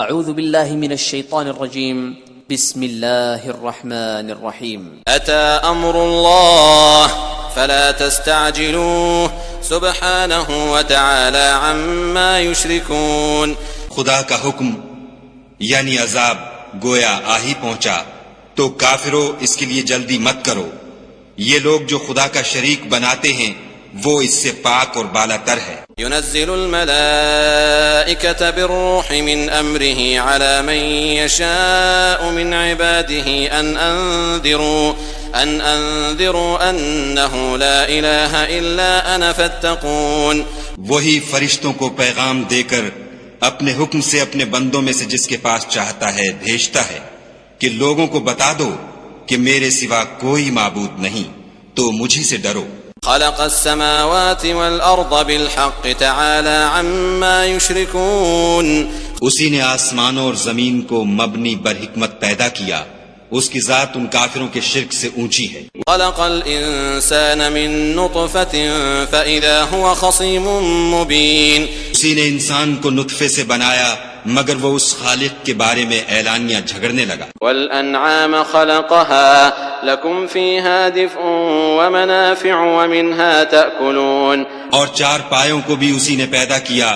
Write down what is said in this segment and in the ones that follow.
اعوذ باللہ من الشیطان الرجیم بسم اللہ الرحمن الرحیم أتى أمر الله فلا تستعجلوه سبحانه وتعالى عما يشركون. خدا کا حکم یعنی عذاب گویا آ ہی پہنچا تو کافروں اس کے لیے جلدی مت کرو. یہ لوگ جو خدا کا شریک بناتے ہیں وہ اس سے پاک اور بالا تر ہے. ينزل الملائكة بالروح من أمره على من يشاء من عباده أن أنذروا أنه لا إله إلا أنا فاتقون. وہی فرشتوں کو پیغام دے کر اپنے حکم سے اپنے بندوں میں سے جس کے پاس چاہتا ہے بھیجتا ہے کہ لوگوں کو بتا دو کہ میرے سوا کوئی معبود نہیں تو مجھی سے ڈرو. خلق السماوات والأرض بالحق تعالى عما يشركون. اسی نے آسمانوں اور زمین کو مبنی بر حکمت پیدا کیا. اس کی ذات ان کافروں کے شرک سے اونچی ہے. خلق الإنسان من نطفة فإذا هو خصيم مبين. اسی نے انسان کو نطفے سے بنایا مگر وہ اس خالق کے بارے میں اعلانیہ جھگڑنے لگا. والأنعام خلقها لكم فيها دفء ومنافع ومنها تأكلون. اور چار پایوں کو بھی اسی نے پیدا کیا.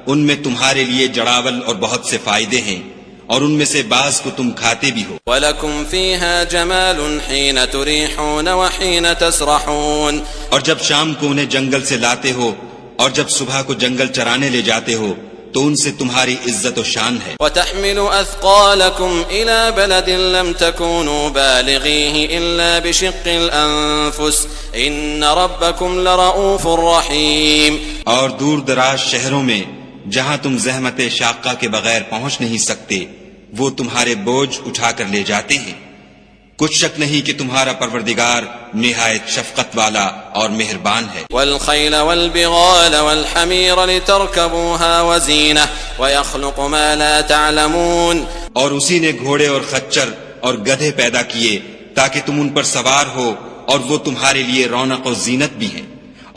ان میں تمہارے لیے جڑاول اور بہت سے فائدے ہیں اور ان میں سے بعض کو تم کھاتے بھی ہو. وَلَكُمْ فِيهَا جَمَالٌ حِينَ تُرِيحُونَ وَحِينَ تَسْرَحُونَ. اور جب شام کو انہیں جنگل سے لاتے ہو اور جب صبح کو جنگل چرانے لے جاتے ہو تو ان سے تمہاری عزت و شان ہے. وَتَحْمِلُ أَثْقَالَكُمْ إِلَى بَلَدٍ لَمْ تَكُونُوا بَالِغِيهِ إِلَّا بِشِقِّ الْأَنفُسِ إِنَّ رَبَّكُمْ لَرَؤُوفٌ رَحِيمٌ. اور دور دراز شہروں میں جہاں تم زحمت شاقہ کے بغیر پہنچ نہیں سکتے وہ تمہارے بوجھ اٹھا کر لے جاتے ہیں. کچھ شک نہیں کہ تمہارا پروردگار نہایت شفقت والا اور مہربان ہے. والخیل والبغال والحمیر لترکبوها وزینہ ویخلق ما لا تعلمون. اور اسی نے گھوڑے اور خچر اور گدھے پیدا کیے تاکہ تم ان پر سوار ہو اور وہ تمہارے لیے رونق و زینت بھی ہیں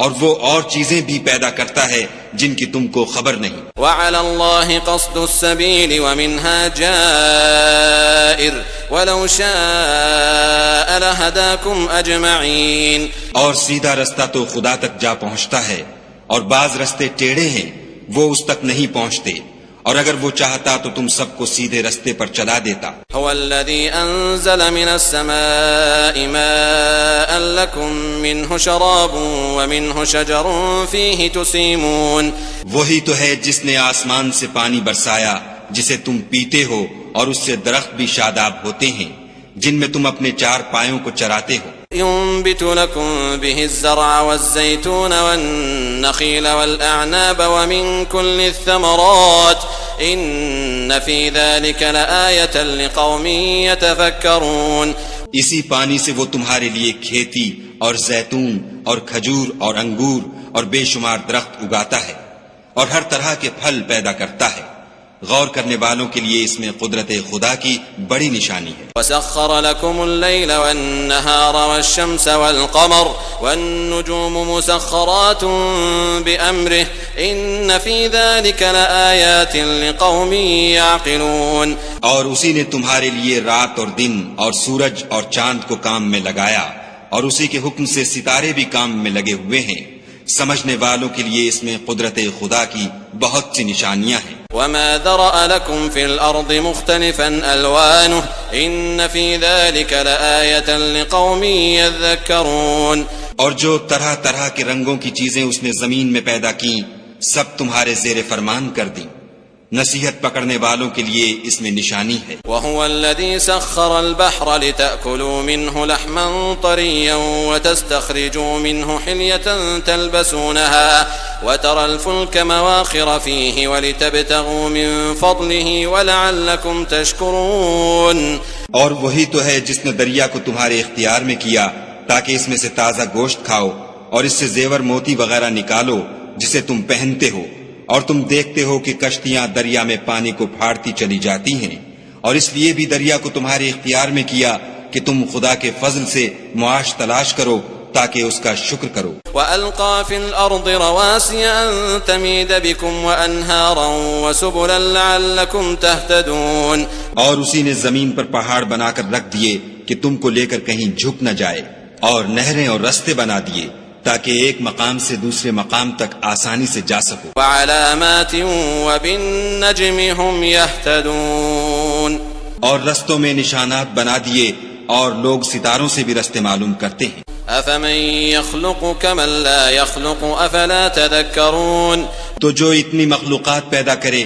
اور وہ اور چیزیں بھی پیدا کرتا ہے جن کی تم کو خبر نہیں. وعلى الله قصد السبيل ومنها جائر ولو شاء لهداكم اجمعين. اور سیدھا رستہ تو خدا تک جا پہنچتا ہے اور بعض رستے ٹیڑھے ہیں وہ اس تک نہیں پہنچتے اور اگر وہ چاہتا تو تم سب کو سیدھے رستے پر چلا دیتا. هو الذي انزل من السماء ماء لكم منه شراب ومنه شجر فيه تسيمون. وہی تو ہے جس نے آسمان سے پانی برسایا جسے تم پیتے ہو اور اس سے درخت بھی شاداب ہوتے ہیں جن میں تم اپنے چار پایوں کو چراتے ہو. ينبت لكم به الزرع والزيتون والنخيل والأعناب ومن كل الثمرات إن في ذلك لآية لقوم يتفكرون. اسی پانی سے وہ تمہارے لیے کھیتی اور زیتون اور کھجور اور انگور اور بے شمار درخت اگاتا ہے اور ہر طرح کے پھل پیدا کرتا ہے. غور کرنے والوں کے لیے اس میں قدرت خدا کی بڑی نشانی ہے. وسخر لكم الليل والنهار والشمس والقمر والنجوم مسخرات بأمره إن في ذلك لآيات لقوم يعقلون. اور اسی نے تمہارے لیے رات اور دن اور سورج اور چاند کو کام میں لگایا اور اسی کے حکم سے ستارے بھی کام میں لگے ہوئے ہیں. سمجھنے والوں کے لیے اس میں قدرت خدا کی بہت سی نشانیاں ہیں. وما ذرأ لكم في الأرض مختلفا ألوانه إن في ذلك لآية لقوم يذكرون. اور جو طرح طرح کے رنگوں کی چیزیں اس نے زمین میں پیدا کی سب تمہارے زیر فرمان کر دی. نصیحت پکڑنے والوں کے لیے اس میں نشانی ہے. وهو الذي سخر البحر لتأكلوا منه لحما طريا وتستخرجوا منه حلية تلبسونها وترى الفلك مواخر فيه ولتبتغوا من فضله ولعلكم تشكرون. اور وہی تو ہے جس نے دریا کو تمہارے اختیار میں کیا تاکہ اس میں سے تازہ گوشت کھاؤ اور اس سے زیور موتی وغیرہ نکالو جسے تم پہنتے ہو اور تم دیکھتے ہو کہ کشتیاں دریا میں پانی کو پھاڑتی چلی جاتی ہیں اور اس لیے بھی دریا کو تمہارے اختیار میں کیا کہ تم خدا کے فضل سے معاش تلاش کرو تاکہ اس کا شکر کرو. وألقى في الأرض رواسي أن تميد بكم وأنهارا وسبلا لعلكم تهتدون. اور اسی نے زمین پر پہاڑ بنا کر رکھ دیے کہ تم کو لے کر کہیں جھک نہ جائے، اور نہریں اور رستے بنا دیے تاکہ ایک مقام سے دوسرے مقام تک آسانی سے جا سکو. وعلامات وبالنجم هم يهتدون. اور رستوں میں نشانات بنا دیے اور لوگ ستاروں سے بھی رستے معلوم کرتے ہیں. أفمن يخلق كمن لا يخلق أفلا تذكرون. تو جو اتنی مخلوقات پیدا کرے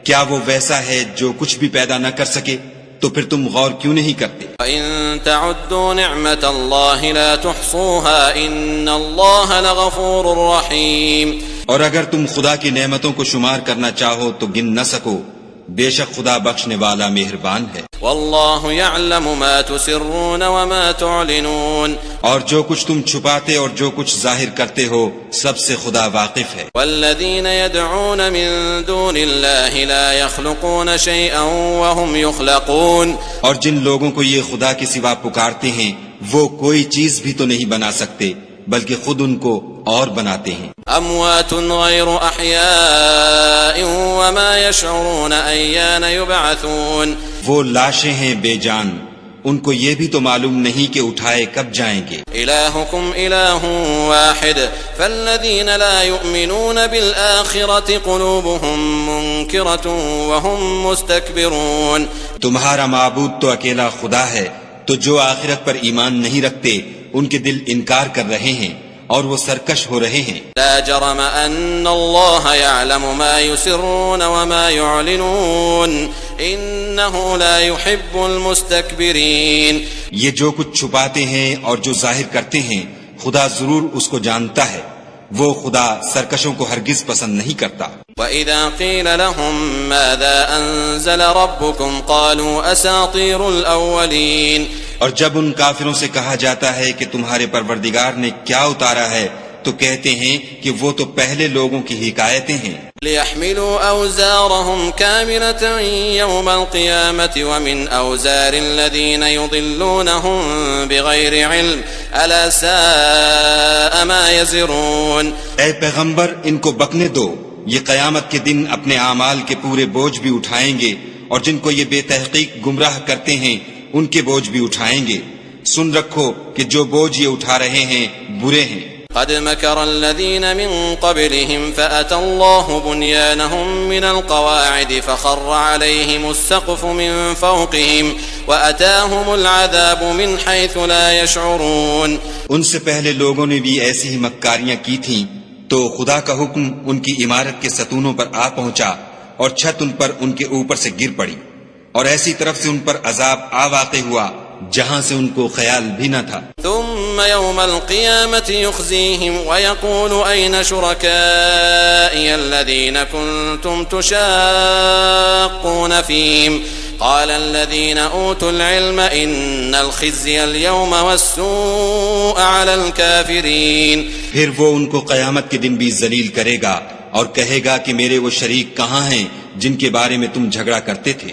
کیا وہ ویسا ہے جو کچھ بھی پیدا نہ کر سکے؟ تو پھر تم غور کیوں نہیں کرتے؟ وَإِن تَعُدُّوا نِعْمَةَ اللَّهِ لَا تُحْصُوهَا إِنَّ اللَّهَ لَغَفُورٌ رَحِيمٌ. اور اگر تم خدا کی نعمتوں کو شمار کرنا چاہو تو گن نہ سکو، بے شک خدا بخشنے والا مہربان ہے. وَاللَّهُ يَعْلَمُ مَا تُسِرُّونَ وَمَا تُعْلِنُونَ. اور جو کچھ تم چھپاتے اور جو کچھ ظاہر کرتے ہو سب سے خدا واقف ہے. وَالَّذِينَ يَدْعُونَ مِن دُونِ اللَّهِ لَا يَخْلُقُونَ شَيْئًا وَهُمْ يُخْلَقُونَ. اور جن لوگوں کو یہ خدا کے سوا پکارتے ہیں وہ کوئی چیز بھی تو نہیں بنا سکتے بلکہ خود ان کو اور بناتے ہیں. أَمْوَاتٌ غَيْرُ أَحْيَاءٍ وَمَا يَشْعُرُونَ أَيَّانَ يُبْعَثُونَ. وہ لاشیں ہیں بے جان، ان کو یہ بھی تو معلوم نہیں کہ اٹھائے کب جائیں گے. إِلَٰهُكُمْ إِلَٰهٌ وَاحِدٌ فَالَّذِينَ لَا يُؤْمِنُونَ بِالْآخِرَةِ قُلُوبُهُم مُّنكِرَةٌ وَهُم مُّسْتَكْبِرُونَ. تمہارا معبود تو اکیلا خدا ہے، تو جو آخرت پر ایمان نہیں رکھتے ان کے دل انکار کر رہے ہیں اور وہ سرکش ہو رہے ہیں. لا جرم أن الله يعلم ما يسرون وما يعلنون إنه لا يحب المستكبرين. یہ جو کچھ چھپاتے ہیں اور جو ظاہر کرتے ہیں خدا ضرور اس کو جانتا ہے، وہ خدا سرکشوں کو ہرگز پسند نہیں کرتا. وَإِذَا قِيلَ لَهُم مَّاذَا أَنزَلَ رَبُّكُمْ قَالُوا أَسَاطِيرُ الْأَوَّلِينَ. اور جب ان کافروں سے کہا جاتا ہے کہ تمہارے پروردگار نے کیا اتارا ہے تو کہتے ہیں کہ وہ تو پہلے لوگوں کی حکایتیں ہیں. لِيَحْمِلُوا أَوْزَارَهُمْ كَامِلَةً يَوْمَ الْقِيَامَةِ وَمِنْ أَوْزَارِ الَّذِينَ يُضِلُّونَهُمْ بِغَيْرِ عِلْمٍ أَلَا سَاءَ مَا يَزِرُونَ. اے پیغمبر ان کو بکنے دو، یہ قیامت کے دن اپنے اعمال کے پورے بوجھ بھی اٹھائیں گے، اور جن کو یہ بے تحقیق گمراہ کرتے ہیں ان کے بوجھ بھی اٹھائیں گے. سن رکھو کہ جو بوجھ یہ اٹھا رہے ہیں برے ہیں. قد مكر الذين من قبلهم فأتى الله بنيانهم من القواعد فخر عليهم السقف من فوقهم وأتاهم العذاب من حيث لا يشعرون. ان سے پہلے لوگوں نے بھی ایسی ہی مکاریاں کی تھیں تو خدا کا حکم ان کی عمارت کے ستونوں پر آ پہنچا اور چھت ان پر ان کے اوپر سے گر پڑی، اور ایسی طرف سے ان پر عذاب آ واقع ہوا جہاں سے ان کو خیال بھی نہ تھا. ثم يوم القيامة يخزيهم ويقول أين شركائي الذين كنتم تشاقون فيهم قال الذين أوتوا العلم إن الخزي اليوم والسوء على الكافرين. پھر وہ ان کو قیامت کے دن بھی ذلیل کرے گا اور کہے گا کہ میرے وہ شریک کہاں ہیں جن کے بارے میں تم جھگڑا کرتے تھے.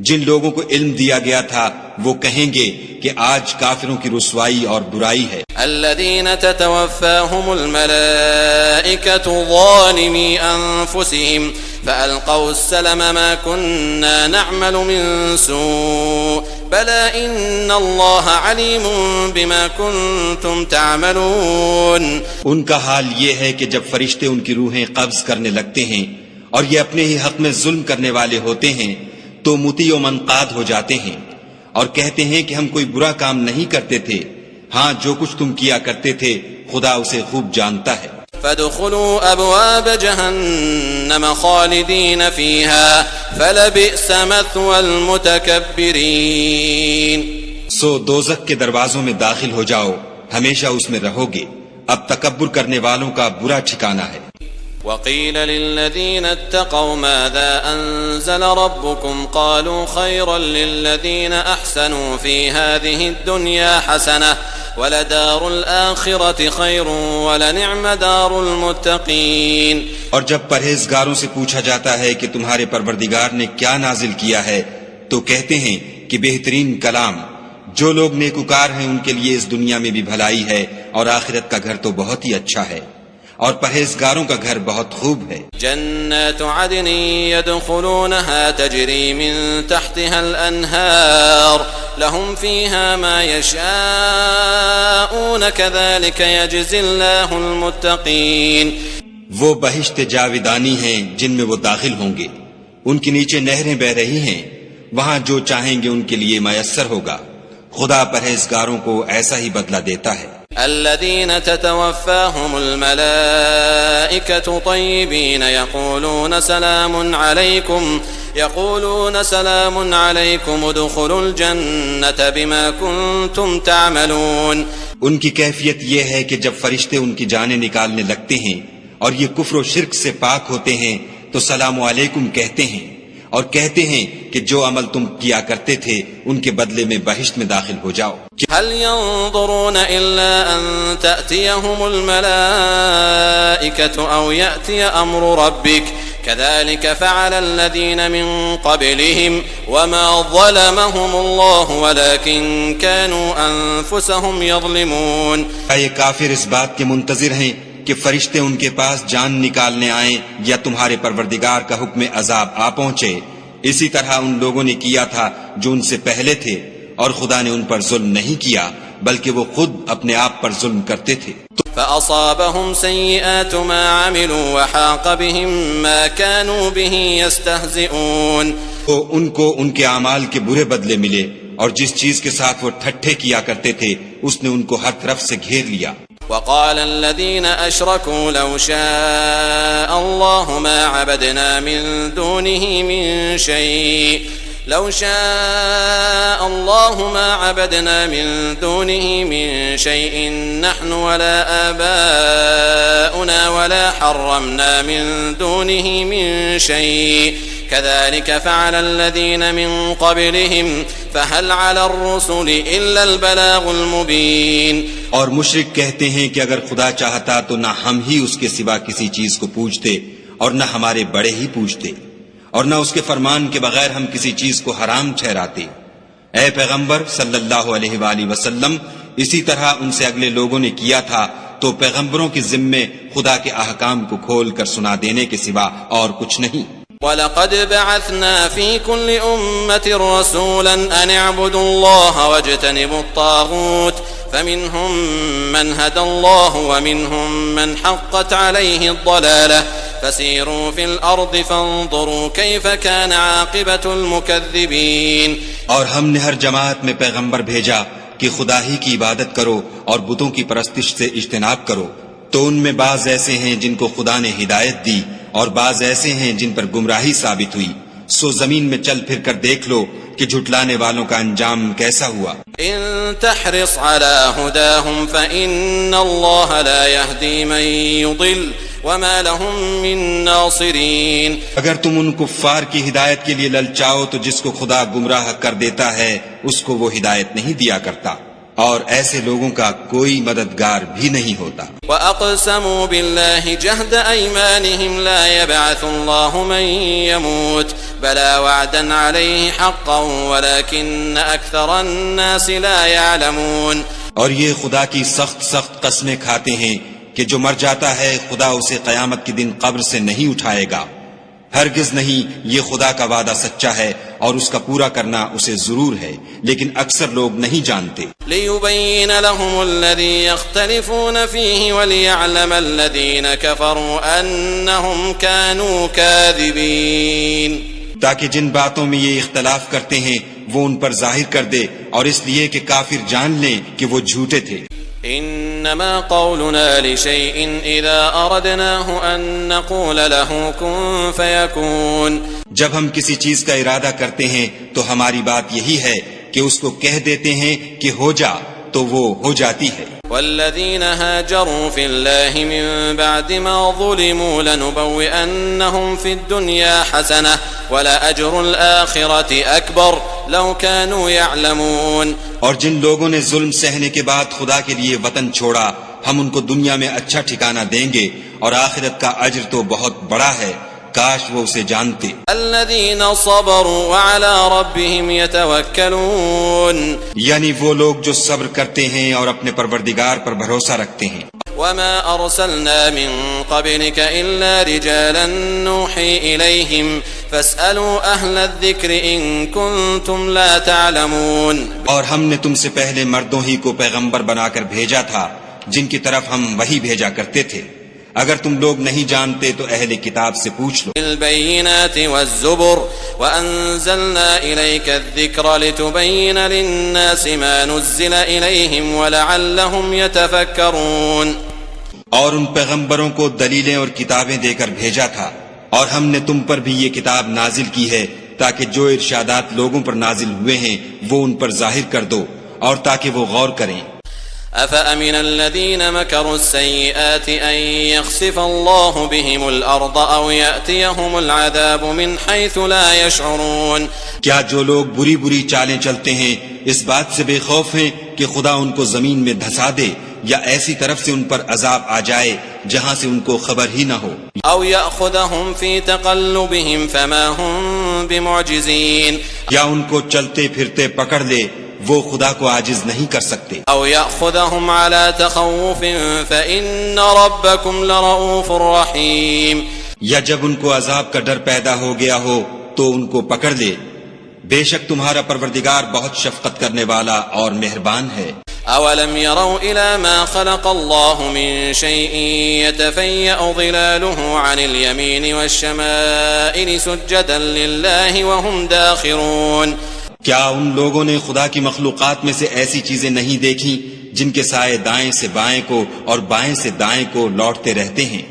جن لوگوں کو علم دیا گیا تھا وہ کہیں گے کہ آج کافروں کی رسوائی اور برائی ہے. الذين تتوفاهم الملائكة ظالمي أنفسهم فألقوا السلم ما كنا نعمل من سوء بلى إن الله عليم بما كنتم تعملون. ان کا حال یہ ہے کہ جب فرشتے ان کی روحیں قبض کرنے لگتے ہیں اور یہ اپنے ہی حق میں ظلم کرنے والے ہوتے ہیں تو مطیع و منقاد ہو جاتے ہیں اور کہتے ہیں کہ ہم کوئی برا کام نہیں کرتے تھے. ہاں جو کچھ تم کیا کرتے تھے خدا اسے خوب جانتا ہے. فادخلوا أبواب جهنم خالدين فيها فلبئس مثوى المتكبرين. سو دوزخ کے دروازوں میں داخل ہو جاؤ، ہمیشہ اس میں رہو گے، اب تکبر کرنے والوں کا برا ٹھکانہ ہے. وقيل للذين اتقوا ماذا أنزل ربكم قالوا خيرا للذين أحسنوا في هذه الدنيا حسنة ولدار الآخرة خير ولنعم دار المتقين. اور جب پرہیزگاروں سے پوچھا جاتا ہے کہ تمہارے پروردگار نے کیا نازل کیا ہے تو کہتے ہیں کہ بہترین کلام جو لوگ نیکوکار ہیں ان کے لیے اس دنیا میں بھی بھلائی ہے اور آخرت کا گھر تو بہت ہی اچھا ہے، اور پرہیزگاروں کا گھر بہت خوب ہے۔ جنات عدن يدخلونها تجري من تحتها الأنهار لهم فيها ما يشاءون كذلك يجزي الله المتقين۔ وہ بہشت جاودانی ہیں جن میں وہ داخل ہوں گے، ان کے نیچے نہریں بہ رہی ہیں، وہاں جو چاہیں گے ان کے لیے میسر ہوگا، خدا پرہیزگاروں کو ایسا ہی بدلہ دیتا ہے۔ الذين تتوفاهم الملائكة طيبين يقولون سلام عليكم ادخلوا الجنة بما كنتم تعملون۔ ان کی کیفیت یہ ہے کہ جب فرشتے ان کی جانیں نکالنے لگتے ہیں اور یہ کفر و شرک سے پاک ہوتے ہیں تو سلام علیکم کہتے ہیں اور کہتے ہیں کہ جو عمل تم کیا کرتے تھے ان کے بدلے میں بہشت میں داخل ہو جاؤ۔ هل ينظرون إلا أن تأتيهم الملائكة أو يأتي أمر ربك كذلك فعل الذين من قبلهم وما ظلمهم الله ولكن كانوا أنفسهم يظلمون۔ یہ کافر اس بات کے منتظر ہیں کہ فرشتے ان کے پاس جان نکالنے آئیں یا تمہارے پروردگار کا حکم عذاب آ پہنچے، اسی طرح ان لوگوں نے کیا تھا جو ان سے پہلے تھے، اور خدا نے ان پر ظلم نہیں کیا بلکہ وہ خود اپنے آپ پر ظلم کرتے تھے۔ فأصابهم سيئات ما عملوا وحاق بهم ما كانوا به يستهزئون۔ تو ان کو ان کے اعمال کے برے بدلے ملے، اور جس چیز کے ساتھ وہ ٹھٹھے کیا کرتے تھے اس نے ان کو ہر طرف سے گھیر لیا۔ وقال الذين أشركوا لو شاء الله ما عبدنا من دونه من شيء لو شاء الله ما عبدنا من دونه من شيء نحن ولا آباؤنا ولا حرمنا من دونه من شيء كذلك فعل الذين من قبلهم فهل على الرسل إلا البلاغ المبين۔ اور مشرک کہتے ہیں کہ اگر خدا چاہتا تو نہ ہم ہی اس کے سوا کسی چیز کو پوجتے اور نہ ہمارے بڑے ہی پوجتے، اور نہ اس کے فرمان کے بغیر ہم کسی چیز کو حرام ٹھہراتے۔ اے پیغمبر صلی اللہ علیہ وآلہ وسلم، اسی طرح ان سے اگلے لوگوں نے کیا تھا، تو پیغمبروں کے ذمے خدا کے احکام کو کھول کر سنا دینے کے سوا اور کچھ نہیں۔ وَلَقَدْ بَعَثْنَا فِي كُلِّ أُمَّةٍ رَسُولًا أَنِ اعْبُدُوا اللَّهَ وَاجْتَنِبُوا الطَّاغُوتَ فَمِنْهُمْ مَنْ هَدَى اللَّهُ وَمِنْهُمْ مَنْ حَقَّتْ عَلَيْهِ الضَّلَالَةُ فَسِيرُوا فِي الْأَرْضِ فَانظُرُوا كَيْفَ كَانَ عَاقِبَةُ الْمُكَذِّبِينَ۔ اور ہم نے ہر جماعت میں پیغمبر بھیجا کہ خدا ہی کی عبادت کرو اور بتوں کی پرستش سے اجتناب کرو، تو ان میں بعض ایسے ہیں جن کو خدا نے ہدایت دی اور بعض ایسے ہیں جن پر گمراہی ثابت ہوئی، سو زمین میں چل پھر کر دیکھ لو کہ جھٹلانے والوں کا انجام کیسا ہوا۔ ان تحرص على هداهم فإن الله لا يهدي من يضل وما لهم من ناصرين۔ اگر تم ان کفار کی ہدایت کے لیے للچاؤ تو جس کو خدا گمراہ کر دیتا ہے اس کو وہ ہدایت نہیں دیا کرتا، اور ایسے لوگوں کا کوئی مددگار بھی نہیں ہوتا۔ وَأَقْسَمُوا بِاللَّهِ جَهْدَ أَيْمَانِهِمْ لَا يَبْعَثُ اللَّهُ مَن يَمُوتُ بَلَى وَعْدًا عَلَيْهِ حَقًّا وَلَكِنَّ أَكْثَرَ النَّاسِ لَا يَعْلَمُونَ۔ اور یہ خدا کی سخت قسمیں کھاتے ہیں کہ جو مر جاتا ہے خدا اسے قیامت کے دن قبر سے نہیں اٹھائے گا، ہرگز نہیں، یہ خدا کا وعدہ سچا ہے اور اس کا پورا کرنا اسے ضرور ہے، لیکن اکثر لوگ نہیں جانتے۔ لِيُبَيِّنَ لَهُمُ الَّذِي يَخْتَلِفُونَ فِيهِ وَلِيَعْلَمَ الَّذِينَ كَفَرُوا أَنَّهُمْ كَانُوا كَاذِبِينَ۔ تاکہ جن باتوں میں یہ اختلاف کرتے ہیں وہ ان پر ظاہر کر دے، اور اس لیے کہ کافر جان لیں کہ وہ جھوٹے تھے۔ انما قولنا لشيء اذا اردناه ان نقول له كن فيكون۔ جب ہم کسی چیز کا ارادہ کرتے ہیں تو ہماری بات یہی ہے کہ اس کو کہہ دیتے ہیں کہ ہو جا، تو وہ ہو جاتی ہے۔ والذين هاجروا في الله من بعد ما ظلموا لنبوئنهم في الدنيا حسنة ولأجر الآخرة أكبر لو كانوا يعلمون۔ اور جن لوگوں نے ظلم سہنے کے بعد خدا کے لیے وطن چھوڑا، ہم ان کو دنیا میں اچھا ٹھکانہ دیں گے، اور آخرت کا اجر تو بہت بڑا ہے، کاش وہ اسے جانتے۔ الذين صبروا وعلى ربهم يتوكلون یعنی وہ لوگ جو صبر کرتے ہیں اور اپنے پروردگار پر بھروسہ رکھتے ہیں۔ وما أرسلنا من قبلك إلا رجالا نوحي إليهم فاسألوا أهل الذكر إن كنتم لا تعلمون۔ اور ہم نے تم سے پہلے مردوں ہی کو پیغمبر بنا کر بھیجا تھا جن کی طرف ہم وحی بھیجا کرتے تھے، اگر تم لوگ نہیں جانتے تو اہل کتاب سے پوچھ لو۔ بالبينات والزبر وأنزلنا إليك الذكر لتبين للناس ما نزل إليهم ولعلهم يتفكرون۔ اور ان پیغمبروں کو دلیلیں اور کتابیں دے کر بھیجا تھا، اور ہم نے تم پر بھی یہ کتاب نازل کی ہے تاکہ جو ارشادات لوگوں پر نازل ہوئے ہیں وہ ان پر ظاہر کر دو اور تاکہ وہ غور کریں۔ أفأمن الذين مكروا السيئات أن يخسف الله بهم الأرض أو يأتيهم العذاب من حيث لا يشعرون۔ کیا جو لوگ بری بری چالیں چلتے ہیں اس بات سے بے خوف ہیں کہ خدا ان کو زمین میں دھسا دے یا ایسی طرف سے ان پر عذاب آ جائے جہاں سے ان کو خبر ہی نہ ہو؟ أو يأخذهم في تقلبهم فما هم بمعجزين۔ یا ان کو چلتے پھرتے پکڑ لے، وہ خدا کو عاجز نہیں کر سکتے۔ أو يأخذهم على تخوف فإن ربكم لرؤوف رحيم۔ یا جب ان کو عذاب کا ڈر پیدا ہو گیا ہو تو ان کو پکڑ لے، بے شک تمہارا پروردگار بہت شفقت کرنے والا اور مہربان ہے۔ أولم يروا إلى ما خلق الله من شيء يتفيأ ظلاله عن اليمين والشمائل سجدا لله وهم داخرون۔ کیا ان لوگوں نے خدا کی مخلوقات میں سے ایسی چیزیں نہیں دیکھی جن کے سائے دائیں سے بائیں کو اور بائیں سے دائیں کو لوٹتے رہتے ہیں،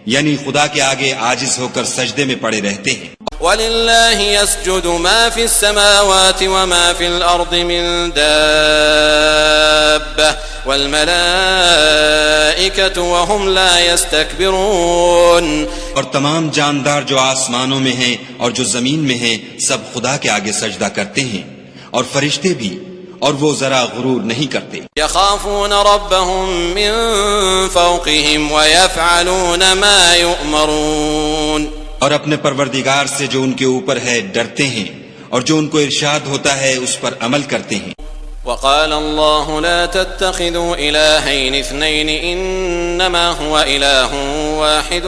یعنی خدا کے آگے عاجز ہو کر سجدے میں پڑے رہتے ہیں۔ وَلِلَّهِ يَسْجُدُ مَا فِي السَّمَاوَاتِ وَمَا فِي الْأَرْضِ مِن دَابَّةٍ وَالْمَلَائِكَةُ وَهُمْ لَا يَسْتَكْبِرُونَ۔ اور تمام جاندار جو آسمانوں میں ہیں اور جو زمین میں ہیں سب خدا کے آگے سجدہ کرتے ہیں، اور فرشتے بھی، اور وہ ذرا غرور نہیں کرتے۔ يَخَافُونَ رَبَّهُم مِّن فَوْقِهِمْ وَيَفْعَلُونَ مَا يُؤْمَرُونَ۔ اور اپنے پروردگار سے جو ان کے اوپر ہے ڈرتے ہیں، اور جو ان کو ارشاد ہوتا ہے اس پر عمل کرتے ہیں۔ وقال الله لا تتخذوا إلهين اثنين إنما هو إله واحد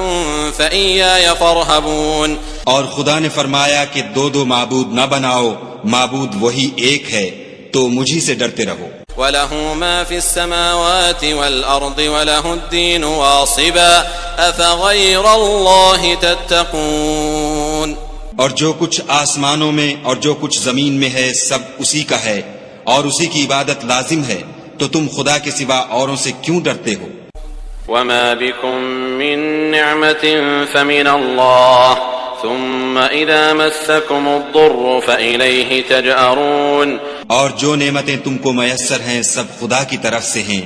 فإياي فارهبون۔ اور خدا نے فرمایا کہ دو معبود نہ بناؤ، معبود وہی ایک ہے، تو مجھی سے ڈرتے رہو۔ وله ما في السماوات والأرض وله الدين واصبا أفغير الله تتقون۔ اور جو کچھ آسمانوں میں اور جو کچھ زمین میں ہے سب اسی کا ہے اور اسی کی عبادت لازم ہے، تو تم خدا کے سوا اوروں سے کیوں ڈرتے ہو؟ وما بكم من نعمة فمن الله ثم إذا مسكم الضر فإليه تجأرون۔ اور جو نعمتیں تم کو میسر ہیں سب خدا کی طرف سے ہیں،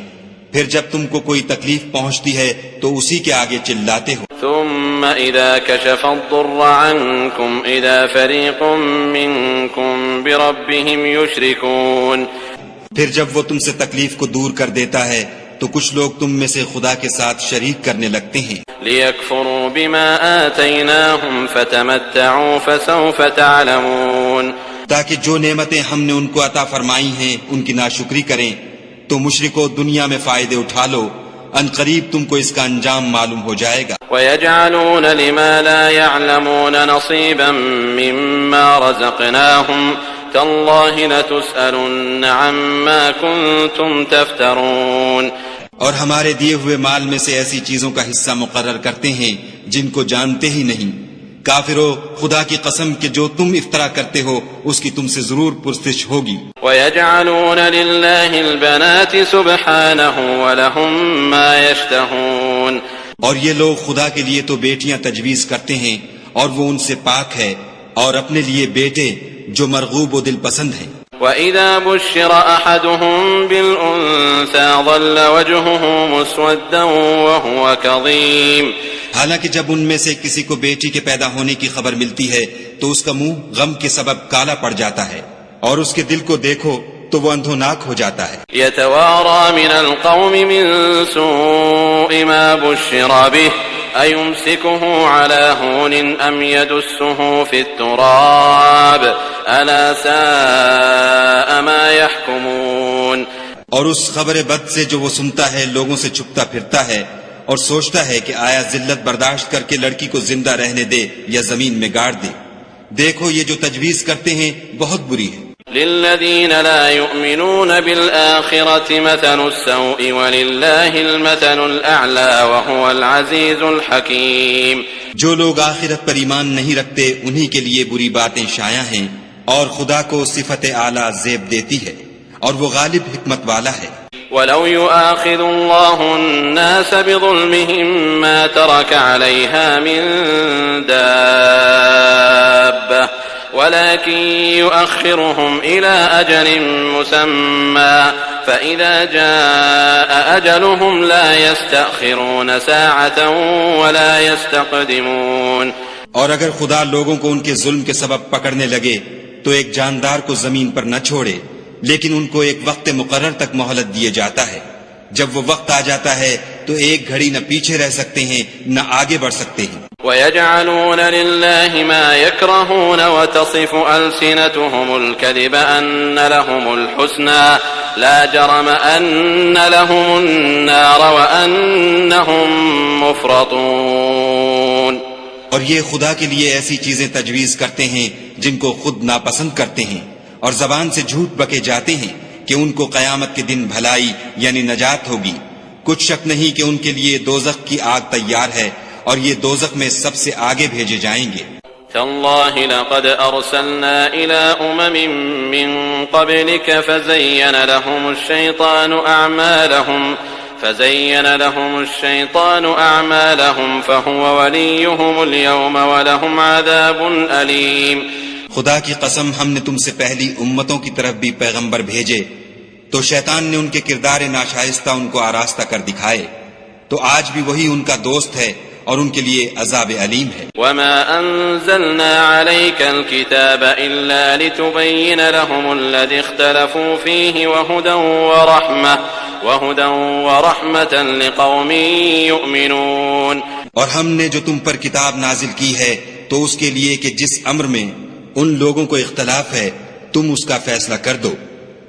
پھر جب تم کو کوئی تکلیف پہنچتی ہے تو اسی کے آگے چلاتے ہو۔ ثم إذا كشف الضر عنكم إذا فريق منكم بربهم يشركون۔ پھر جب وہ تم سے تکلیف کو دور کر دیتا ہے تو کچھ لوگ تم میں سے خدا کے ساتھ شریک کرنے لگتے ہیں۔ ليكفروا بما آتيناهم فتمتعوا فسوف تعلمون۔ تاکہ جو نعمتیں ہم نے ان کو عطا فرمائی ہیں ان کی ناشکری کریں، تو مشرکو دنیا میں فائدے اٹھا لو، ان قریب تم کو اس کا انجام معلوم ہو جائے گا۔ وَيَجْعَلُونَ لِمَا لَا يَعْلَمُونَ نَصِيبًا مِّمَّا رَزَقْنَاهُمْ تَاللَّهِ لَتُسْأَلُنَّ عَمَّا كُنتُمْ تَفْتَرُونَ۔ اور ہمارے دیے ہوئے مال میں سے ایسی چیزوں کا حصہ مقرر کرتے ہیں جن کو جانتے ہی نہیں۔ کافرو، خدا کی قسم کہ جو تم افطرا کرتے ہو اس کی تم سے ضرور پرسش ہوگی۔ وَيَجْعَلُونَ لِلَّهِ الْبَنَاتِ سُبْحَانَهُ وَلَهُم مَّا يَشْتَهُونَ۔ اور یہ لوگ خدا کے لیے تو بیٹیاں تجویز کرتے ہیں اور وہ ان سے پاک ہے، اور اپنے لیے بیٹے جو مرغوب و دل پسند ہیں۔ وَإِذَا بُشِّرَ أَحَدُهُم بِالْأُنثَىٰ ظَلَّ وَجْهُهُ مُسْوَدًّا وَهُوَ كَظِيمٌ۔ حالانکہ جب ان میں سے کسی کو بیٹی کے پیدا ہونے کی خبر ملتی ہے تو اس کا منہ غم کے سبب کالا پڑ جاتا ہے، اور اس کے دل کو دیکھو تو وہ اندھوناک ہو جاتا ہے۔ يَتَوَارَىٰ مِنَ الْقَوْمِ مِن سُوءِ مَا بُشِّرَ بِهِ أيمسكه على هون أم يدسه في التراب ألا ساء ما يحكمون. اور اس خبر بد سے جو وہ سنتا ہے لوگوں سے چھپتا پھرتا ہے اور سوچتا ہے کہ آیا ذلت برداشت کر کے لڑکی کو زندہ رہنے دے یا زمین میں گاڑ دے. دیکھو یہ جو تجویز کرتے ہیں بہت بری ہے. للذين لا يؤمنون بالآخرة مثل السوء ولله المثل الأعلى وهو العزيز الحكيم. جو لوگ آخرت پر ایمان نہیں رکھتے انہی کے لیے بری باتیں شائع ہیں اور خدا کو صفت اعلیٰ زیب دیتی ہے اور وہ غالب حکمت والا ہے. ولو يؤاخذ الله الناس بظلمهم ما ترك عليها من دابة ولكن يؤخرهم إلى أجل مسمى فإذا جاء أجلهم لا يستأخرون ساعة ولا يستقدمون. اور اگر خدا لوگوں کو ان کے ظلم کے سبب پکڑنے لگے تو ایک جاندار کو زمین پر نہ چھوڑے، لیکن ان کو ایک وقت مقرر تک مہلت دیے جاتا ہے. جب وہ وقت آ جاتا ہے تو ایک گھڑی نہ پیچھے رہ سکتے ہیں نہ آگے بڑھ سکتے ہیں. وَيَجْعَلُونَ لِلَّهِ مَا يَكْرَهُونَ وَتَصِفُ أَلْسِنَتُهُمُ الْكَذِبَ أَنَّ لَهُمُ الْحُسْنَى لَا جَرَمَ أَنَّ لَهُمُ النَّارَ وَأَنَّهُمْ مُفْرَطُونَ. اور یہ خدا کے لیے ایسی چیزیں تجویز کرتے ہیں جن کو خود ناپسند کرتے ہیں اور زبان سے جھوٹ بکے جاتے ہیں کہ ان کو قیامت کے دن بھلائی یعنی نجات ہوگی. کچھ شک نہیں کہ ان کے لیے دوزخ کی آگ تیار ہے اور یہ دوزخ میں سب سے آگے بھیجے جائیں گے. تالله لقد أرسلنا إلى من قبلك فزين لهم الشيطان أعمالهم فهو وليهم اليوم ولهم عذاب أليم. خدا کی قسم ہم نے تم سے پہلی امتوں کی طرف بھی پیغمبر بھیجے تو شیطان نے ان کے کردار ناشائستہ ان کو آراستہ کر دکھائے، تو آج بھی وہی ان کا دوست ہے اور ان کے لیے عذاب علیم ہے. وما انزلنا عليك الكتاب الا لتبين لهم الذي اختلفوا فيه وهدى ورحمة لقوم يؤمنون. اور ہم نے جو تم پر کتاب نازل کی ہے تو اس کے لیے کہ جس امر میں ان لوگوں کو اختلاف ہے تم اس کا فیصلہ کر دو،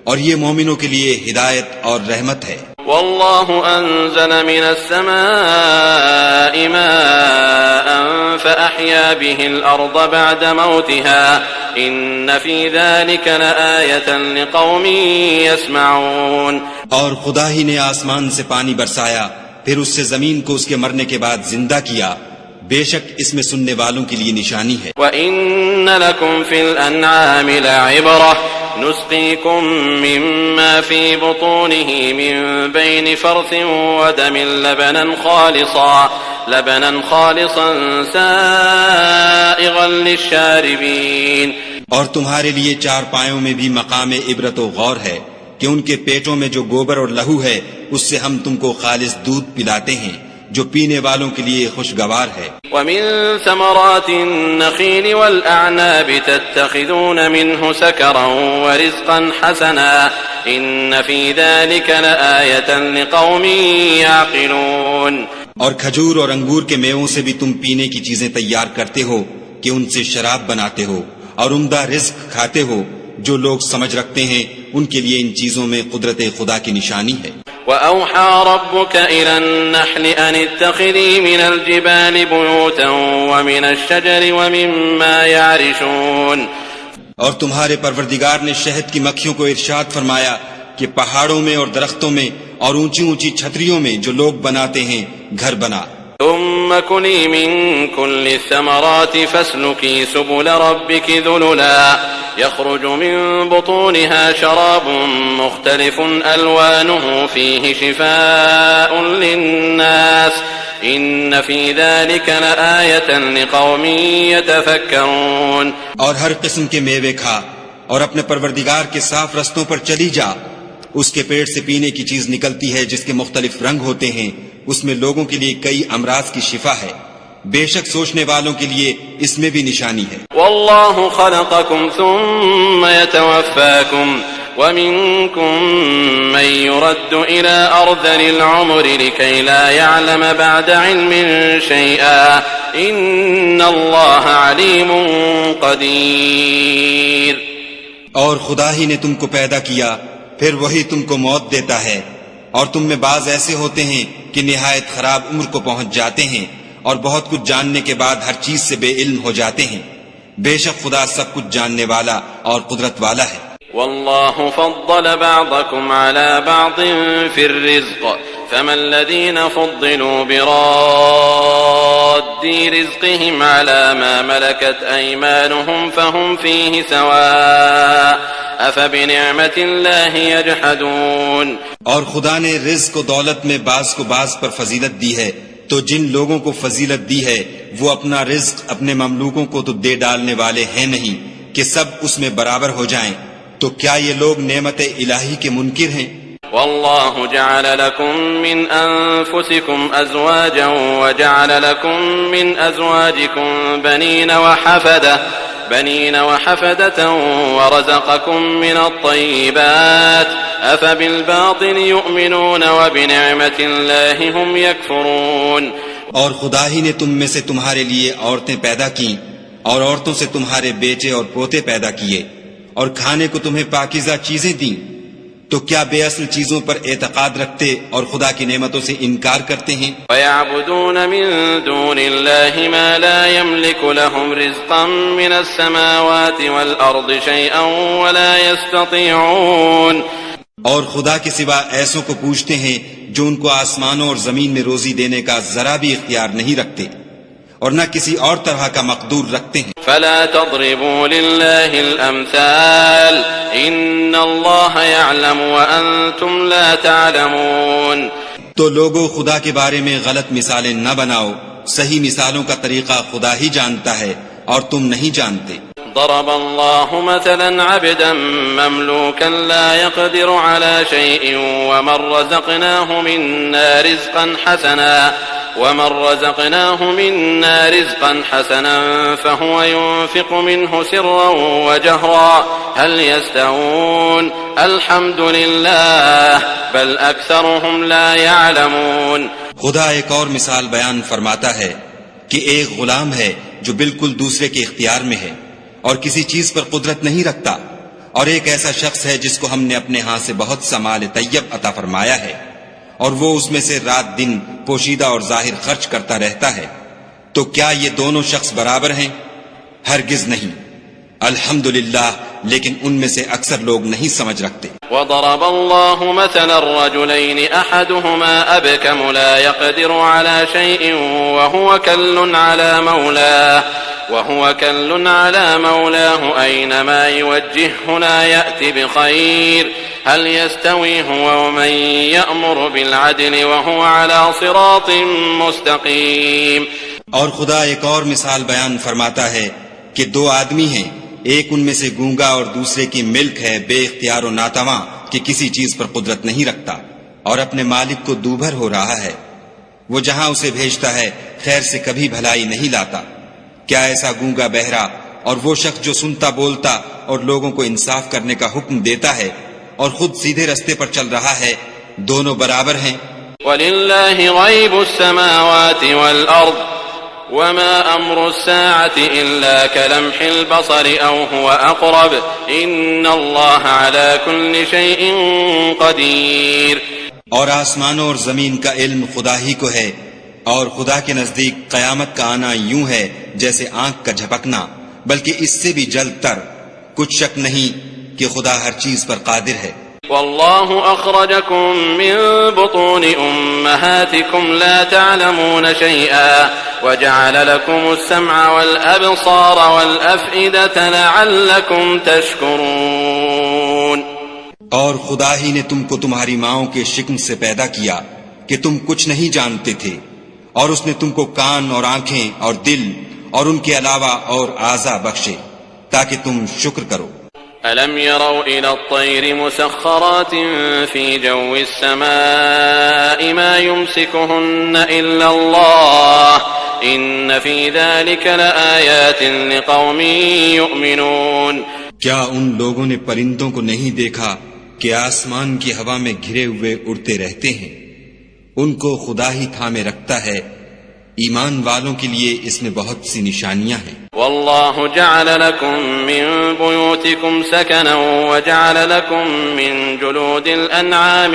اور یہ مومنوں کے لیے ہدایت اور رحمت ہے. والله أنزل من السماء ماء فأحيا به الأرض بعد موتها إن في ذلك لآية لقوم يسمعون. اور خدا ہی نے آسمان سے پانی برسایا پھر اس سے زمین کو اس کے مرنے کے بعد زندہ کیا، بے شک اس میں سننے والوں کے لیے نشانی ہے. وَإِنَّ لَكُمْ فِي الْأَنْعَامِ لَعِبْرَةً نُسْقِيكُم مِّمَّا فِي بُطُونِهِ مِن بَيْنِ فَرْثٍ وَدَمٍ لَبَنًا خَالِصًا سَائِغًا لِلشَّارِبِينَ. اور تمہارے لیے چار پایوں میں بھی مقام عبرت و غور ہے کہ ان کے پیٹوں میں جو گوبر اور لہو ہے اس سے ہم تم کو خالص دودھ پلاتے ہیں جو پینے والوں کے لیے خوشگوار ہے. وَمِن ثَمَرَاتِ النَّخِيلِ وَالْأَعْنَابِ تَتَّخِذُونَ مِنْهُ سَكَرًا وَرِزْقًا حَسَنًا إِنَّ فِي ذَلِكَ لَآيَةً لِقَوْمٍ يَعْقِلُونَ. اور کھجور اور انگور کے میووں سے بھی تم پینے کی چیزیں تیار کرتے ہو کہ ان سے شراب بناتے ہو اور عمدہ رزق کھاتے ہو. جو لوگ سمجھ رکھتے ہیں ان کے لیے ان چیزوں میں قدرت خدا کی نشانی ہے. وَأَوْحَى رَبُّكَ إِلَى النَّحْلِ أَنِ اتَّخِذِي مِنَ الْجِبَالِ بُيُوتًا وَمِنَ الشَّجَرِ وَمِمَّا يَعْرِشُونَ. اور تمہارے پروردگار نے شہد کی مکھیوں کو ارشاد فرمایا کہ پہاڑوں میں اور درختوں میں اور اونچی اونچی چھتریوں میں جو لوگ بناتے ہیں گھر بنا. ثم كلي من كل الثمرات فاسلكي سبل ربك ذللا يخرج من بطونها شراب مختلف ألوانه فيه شفاء للناس إن في ذلك لآية لقوم يتفكرون. اور ہر قسم کے میوے کھا اور اپنے پروردگار کے صاف رستوں پر چلی جا. اس کے پیٹ سے پینے کی چیز نکلتی ہے جس کے مختلف رنگ ہوتے ہیں، اس میں لوگوں کے لیے کئی امراض کی شفا ہے. بے شک سوچنے والوں کے لیے اس میں بھی نشانی ہے. والله خلقكم ثم يتوفاكم ومنكم من يرد إلى أرذل العمر لكي لا يعلم بعد علم شيئا إن الله عليم قدير. اور خدا ہی نے تم کو پیدا کیا، پھر وہی تم کو موت دیتا ہے، اور تم میں بعض ایسے ہوتے ہیں کہ نہایت خراب عمر کو پہنچ جاتے ہیں اور بہت کچھ جاننے کے بعد ہر چیز سے بے علم ہو جاتے ہیں. بے شک خدا سب کچھ جاننے والا اور قدرت والا ہے. والله فضل بعضكم على بعض في الرزق فما الذين فضلوا براد رزقهم على ما ملكت أيمانهم فهم فيه سواء أفبنعمة الله يجحدون. اور خدا نے رزق و دولت میں بعض کو بعض پر فضیلت دی ہے، تو جن لوگوں کو فضیلت دی ہے وہ اپنا رزق اپنے مملوکوں کو تو دے ڈالنے والے ہیں نہیں کہ سب اس میں برابر ہو جائیں. تو کیا یہ لوگ نعمت الہی کے منکر ہیں؟ والله جعل لكم من أنفسكم أزواجا وجعل لكم من أزواجكم بنين وحفدة ورزقكم من الطيبات أفبالباطل يؤمنون وبنعمة الله هم يكفرون. اور خدا ہی نے تم میں سے تمہارے لیے عورتیں پیدا کی اور عورتوں سے تمہارے بیٹے اور پوتے پیدا کیے اور کھانے کو تمہیں پاکیزہ چیزیں دیں. تو کیا بے اصل چیزوں پر اعتقاد رکھتے اور خدا کی نعمتوں سے انکار کرتے ہیں؟ وَيَعْبُدُونَ مِن دُونِ اللَّهِ مَا لَا يَمْلِكُ لَهُمْ رِزْقًا مِّنَ السَّمَاوَاتِ وَالْأَرْضِ شَيْئًا وَلَا يَسْتَطِيعُونَ. اور خدا کے سوا ایسوں کو پوچھتے ہیں جو ان کو آسمانوں اور زمین میں روزی دینے کا ذرا بھی اختیار نہیں رکھتے اور نہ کسی اور طرح کا مقدور رکھتے ہیں. فلا تضربوا لله الأمثال إن الله يعلم وأنتم لا تعلمون. تو لوگوں خدا کے بارے میں غلط مثالیں نہ بناؤ، صحیح مثالوں کا طریقہ خدا ہی جانتا ہے اور تم نہیں جانتے. ضرب الله مثلا عبدا مملوكا لا يقدر على شيء ومن رزقناه منا رزقا حسنا فهو ينفق منه سرا وجهرا هل يستوون الحمد لله بل أكثرهم لا يعلمون. خدا ایک اور مثال بیان فرماتا ہے کہ ایک غلام ہے جو بالکل دوسرے کے اختیار میں ہے اور کسی چیز پر قدرت نہیں رکھتا، اور ایک ایسا شخص ہے جس کو ہم نے اپنے ہاں سے بہت سا مال طیب عطا فرمایا ہے اور وہ اس میں سے رات دن پوشیدہ اور ظاہر خرچ کرتا رہتا ہے. تو کیا یہ دونوں شخص برابر ہیں؟ ہرگز نہیں. الحمدللہ، لیکن ان میں سے اکثر لوگ نہیں سمجھ رکھتے. وضرب الله مثلا الرجلين أحدهما أبكم لا يقدر على شيء وهو كل على مولاه أينما يوجهه لا يأتي بخير هل يستوي هو ومن يأمر بالعدل وهو على صراط مستقيم. اور خدا ایک اور مثال بیان فرماتا ہے کہ دو آدمی ہیں، ایک ان میں سے گونگا اور دوسرے کی ملک ہے بے اختیار و ناتواں کہ کسی چیز پر قدرت نہیں رکھتا اور اپنے مالک کو دوبھر ہو رہا ہے. وہ جہاں اسے بھیجتا ہے خیر سے کبھی بھلائی نہیں لاتا. کیا ایسا گونگا بہرا اور وہ شخص جو سنتا بولتا اور لوگوں کو انصاف کرنے کا حکم دیتا ہے اور خود سیدھے رستے پر چل رہا ہے، دونوں برابر ہیں؟ وَلِلَّهِ غَيْبُ السَّمَاوَاتِ وَالْأَرْضِ وَمَا أَمْرُ السَّاعَةِ إِلَّا كَلَمْحِ الْبَصَرِ أَوْ هُوَ أَقْرَبُ إِنَّ اللَّهَ عَلَى كُلِّ شَيْءٍ قَدِيرٌ. اور آسمانوں اور زمین کا علم خدا ہی کو ہے، اور خدا کے نزدیک قیامت کا آنا یوں ہے جیسے آنکھ کا جھپکنا، بلکہ اس سے بھی جلد تر. کچھ شک نہیں کہ خدا ہر چیز پر قادر ہے. والله أخرجكم من بطون أمهاتكم لا تعلمون شيئا وجعل لكم السمع والأبصار والأفئدة لعلكم تشكرون. اور خدا ہی نے تم کو تمہاری ماؤں کے شکم سے پیدا کیا کہ تم کچھ نہیں جانتے تھے، اور اس نے تم کو کان اور آنکھیں اور دل اور ان کے علاوہ اور اعضاء بخشے تاکہ تم شکر کرو. ألم يروا إلى الطير مسخرات في جو السماء ما يمسكهن إلا الله إن في ذلك لآيات لقوم يؤمنون. کیا ان لوگوں نے پرندوں کو نہیں دیکھا کہ آسمان کی ہوا میں گھرے ہوئے اڑتے رہتے ہیں؟ ان کو خدا ہی تھامے رکھتا ہے۔ ایمان والوں کے لیے اس میں بہت سی نشانیاں ہیں۔ والله جعل لكم من بيوتكم سكنا وجعل لكم من جلود الأنعام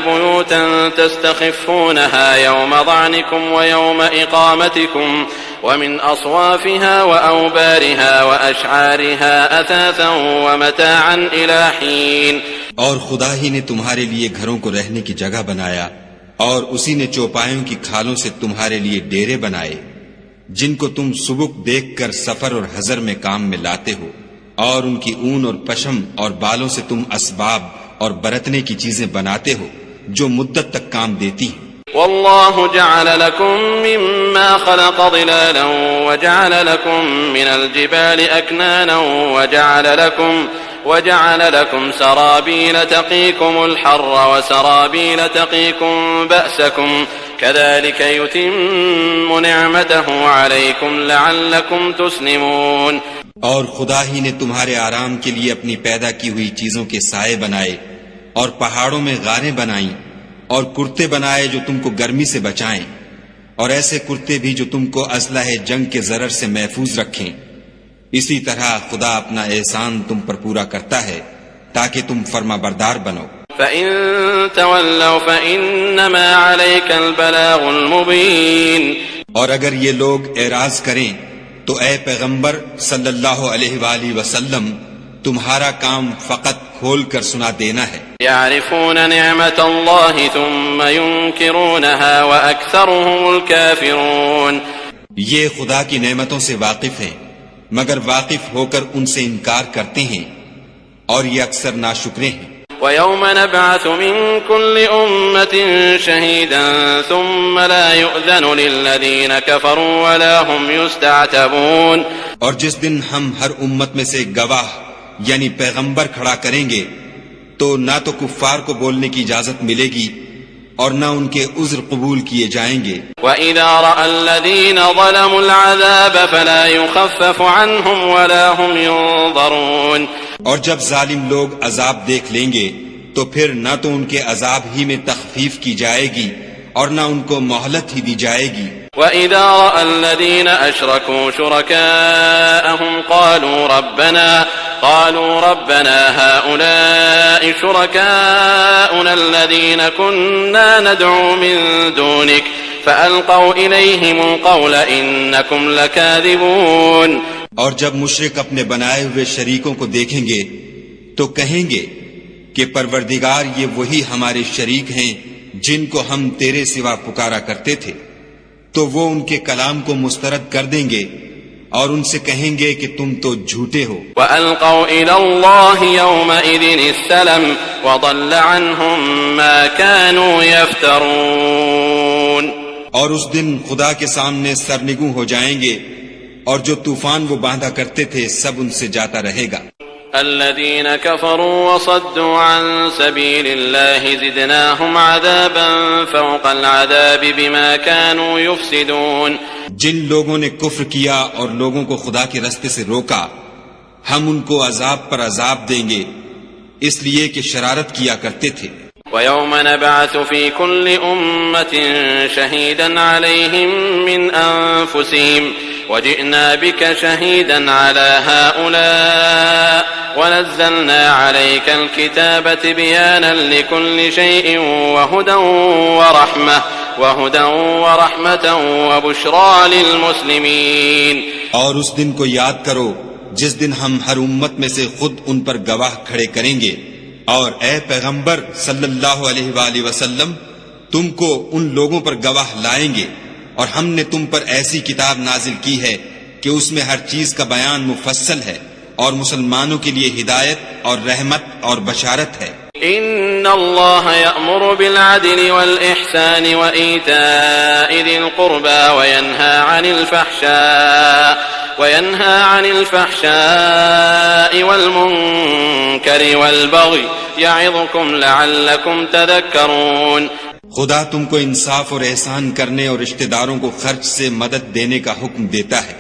بيوتا تستخفونها يوم ظعنكم ويوم إقامتكم ومن أصوافها وأوبارها وأشعارها أثاثا ومتاعا إلى حين۔ اور خدا ہی نے تمہارے لیے گھروں کو رہنے کی جگہ بنایا، اور اسی نے چوپایوں کی کھالوں سے تمہارے لیے ڈیرے بنائے جن کو تم سبک دیکھ کر سفر اور حضر میں کام میں لاتے ہو، اور ان کی اون اور پشم اور بالوں سے تم اسباب اور برتنے کی چیزیں بناتے ہو جو مدت تک کام دیتی ہیں۔ والله جعل لكم مما خلق ظلالا وجعل لكم من الجبال أكنانا وجعل لكم سرابيل تقيكم الحر وسرابيل تقيكم بأسكم كذلك يتم نعمته عليكم لعلكم تسلمون۔ اور خدا ہی نے تمہارے آرام کے لیے اپنی پیدا کی ہوئی چیزوں کے سائے بنائے، اور پہاڑوں میں غاریں بنائیں، اور کرتے بنائے جو تم کو گرمی سے بچائیں، اور ایسے کرتے بھی جو تم کو اسلحہ جنگ کے ضرر سے محفوظ رکھیں۔ اسی طرح خدا اپنا احسان تم پر پورا کرتا ہے تاکہ تم فرما بردار بنو۔ فَإِن تَوَلَّوْا فَإِنَّمَا عَلَيْكَ الْبَلَاغُ الْمُبِينُ۔ اور اگر یہ لوگ اعراض کریں تو اے پیغمبر صلی اللہ علیہ وآلہ وسلم، تمہارا کام فقط کھول کر سنا دینا ہے۔ يَعْرِفُونَ نِعْمَةَ اللَّهِ ثُمَّ يُنْكِرُونَهَا وَأَكْثَرُهُمُ الْكَافِرُونَ۔ یہ خدا کی نعمتوں سے واقف ہیں مگر واقف ہو کر ان سے انکار کرتے ہیں، اور یہ اکثر ناشکرے ہیں۔ وَيَوْمَ نَبْعَثُ مِن كُلِّ أُمَّةٍ شَهِيدًا ثُمَّ لَا يُؤْذَنُ لِلَّذِينَ كَفَرُوا وَلَا هُمْ يُسْتَعْتَبُونَ۔ اور جس دن ہم ہر امت میں سے گواہ یعنی پیغمبر کھڑا کریں گے تو نہ تو کفار کو بولنے کی اجازت ملے گی اور نہ ان کے عذر قبول کیے جائیں گے۔ وَإِذَا رَأَى الَّذِينَ ظَلَمُوا الْعَذَابَ فَلَا يُخَفَّفُ عَنْهُمْ وَلَا هُمْ يُنظَرُونَ۔ اور جب ظالم لوگ عذاب دیکھ لیں گے تو پھر نہ تو ان کے عذاب ہی میں تخفیف کی جائے گی اور نہ ان کو مہلت ہی دی جائے گی۔ وَإِذَا رَأَى الَّذِينَ أَشْرَكُوا شُرَكَاءَهُمْ قالوا ربنا هؤلاء شركاؤنا الذين كنا ندعو من دونك فألقوا إليهم القول إنكم لكاذبون۔ اور جب مشرک اپنے بنائے ہوئے شریکوں کو دیکھیں گے تو کہیں گے کہ پروردگار یہ وہی ہمارے شریک ہیں جن کو ہم تیرے سوا پکارا کرتے تھے، تو وہ ان کے کلام کو مسترد کر دیں گے اور ان سے کہیں گے کہ تم تو جھوٹے ہو۔ وَأَلْقَوْا إِلَى اللَّهِ يَوْمَئِذٍ السَّلَمَ وَضَلَّ عَنْهُمْ مَا كَانُوا يَفْتَرُونَ۔ اور اس دن خدا کے سامنے سرنگوں ہو جائیں گے اور جو طوفان وہ باندھا کرتے تھے سب ان سے جاتا رہے گا۔ الذين كفروا وصدوا عن سبيل الله زدناهم عذابا فوق العذاب بما كانوا يفسدون۔ جن لوگوں نے کفر کیا اور لوگوں کو خدا کے راستے سے روکا ہم ان کو عذاب پر عذاب دیں گے اس لیے کہ شرارت کیا کرتے تھے۔ وَيَوْمَ نَبْعَثُ فِي كُلِّ أُمَّةٍ شَهِيدًا عَلَيْهِمْ مِنْ أَنفُسِهِمْ وَجِئْنَا بِكَ شَهِيدًا عَلَى هَؤُلَاءِ وَنَزَّلْنَا عَلَيْكَ الْكِتَابَ تِبْيَانًا لِكُلِّ شَيْءٍ وَهُدًى وَرَحْمَةً وَبُشْرَى لِلْمُسْلِمِينَ۔ اور اس دن کو یاد کرو جس دن ہم ہر امت میں سے خود ان پر گواہ کھڑے کریں گے، اور اے پیغمبر صلی اللہ علیہ وآلہ وسلم تم کو ان لوگوں پر گواہ لائیں گے، اور ہم نے تم پر ایسی کتاب نازل کی ہے کہ اس میں ہر چیز کا بیان مفصل ہے اور مسلمانوں کے لیے ہدایت اور رحمت اور بشارت ہے۔ ان اللہ یأمر بالعدل والإحسان وإیتاء ذی القربى وینہا عن الفحشاء والمنکر والبغی یعظکم لعلکم تذکرون۔ خدا تم کو انصاف اور احسان کرنے اور رشتہ داروں کو خرچ سے مدد دینے کا حکم دیتا ہے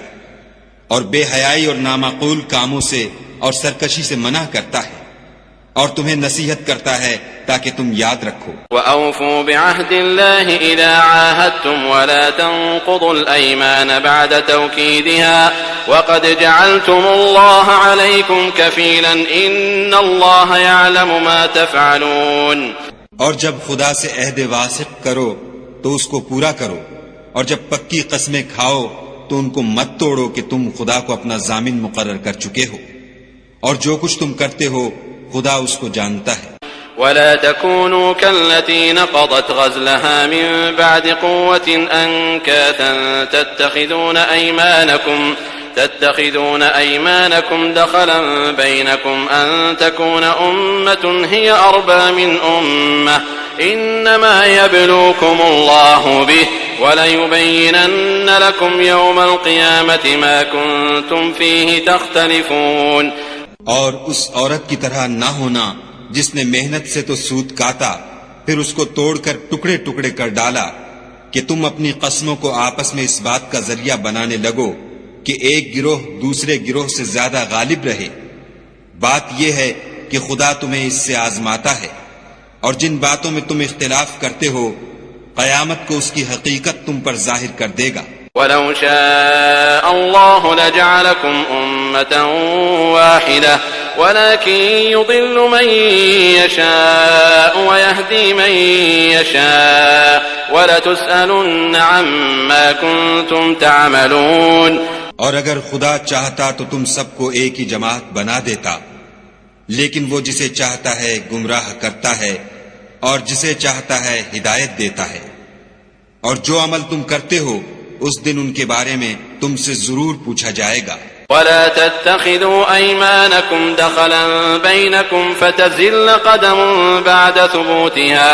اور بے حیائی اور نامعقول کاموں سے اور سرکشی سے منع کرتا ہے، اور تمہیں نصیحت کرتا ہے تاکہ تم یاد رکھو۔ وَأَوْفُوا بِعَهْدِ اللَّهِ إِذَا عَاهَدتُّمْ وَلَا تَنقُضُوا الْأَيْمَانَ بَعْدَ تَوْكِيدِهَا وَقَدْ جَعَلْتُمُ اللَّهَ عَلَيْكُمْ كَفِيلًا إِنَّ اللَّهَ يَعْلَمُ مَا تَفْعَلُونَ۔ اور جب خدا سے عہد واثق کرو تو اس کو پورا کرو، اور جب پکی قسمیں کھاؤ تو ان کو مت توڑو کہ تم خدا کو اپنا ضامن مقرر کر چکے ہو، اور جو کچھ تم کرتے ہو خدا اس کو جانتا ہے۔ ولا تكونوا كالتي نقضت غزلها من بعد قوة أنكاثا تتخذون أيمانكم دخلا بينكم أن تكون أمة هي أربى من أمة إنما يبلوكم الله به وليبينن لكم يوم القيامة ما كنتم فيه تختلفون۔ اور اس عورت کی طرح نہ ہونا جس نے محنت سے تو سود کاتا پھر اس کو توڑ کر ٹکڑے ٹکڑے کر ڈالا، کہ تم اپنی قسموں کو آپس میں اس بات کا ذریعہ بنانے لگو کہ ایک گروہ دوسرے گروہ سے زیادہ غالب رہے۔ بات یہ ہے کہ خدا تمہیں اس سے آزماتا ہے، اور جن باتوں میں تم اختلاف کرتے ہو قیامت کو اس کی حقیقت تم پر ظاہر کر دے گا۔ وَلَوْ شَاءَ اللَّهُ لَجَعَلَكُمْ أُمَّةً وَاحِدَةً وَلَكِن يُضِلُّ مَن يَشَاءُ وَيَهْدِي مَن يَشَاءُ وَلَتُسْأَلُنَّ عَمَّا كُنتُمْ تَعْمَلُونَ۔ اور اگر خدا چاہتا تو تم سب کو ایک ہی جماعت بنا دیتا، لیکن وہ جسے چاہتا ہے گمراہ کرتا ہے اور جسے چاہتا ہے ہدایت دیتا ہے، اور جو عمل تم کرتے ہو اس دن ان کے بارے میں تم سے ضرور پوچھا جائے گا۔ ولا تتخذوا أيمانكم دخلا بينكم فتزل قدم بعد ثبوتها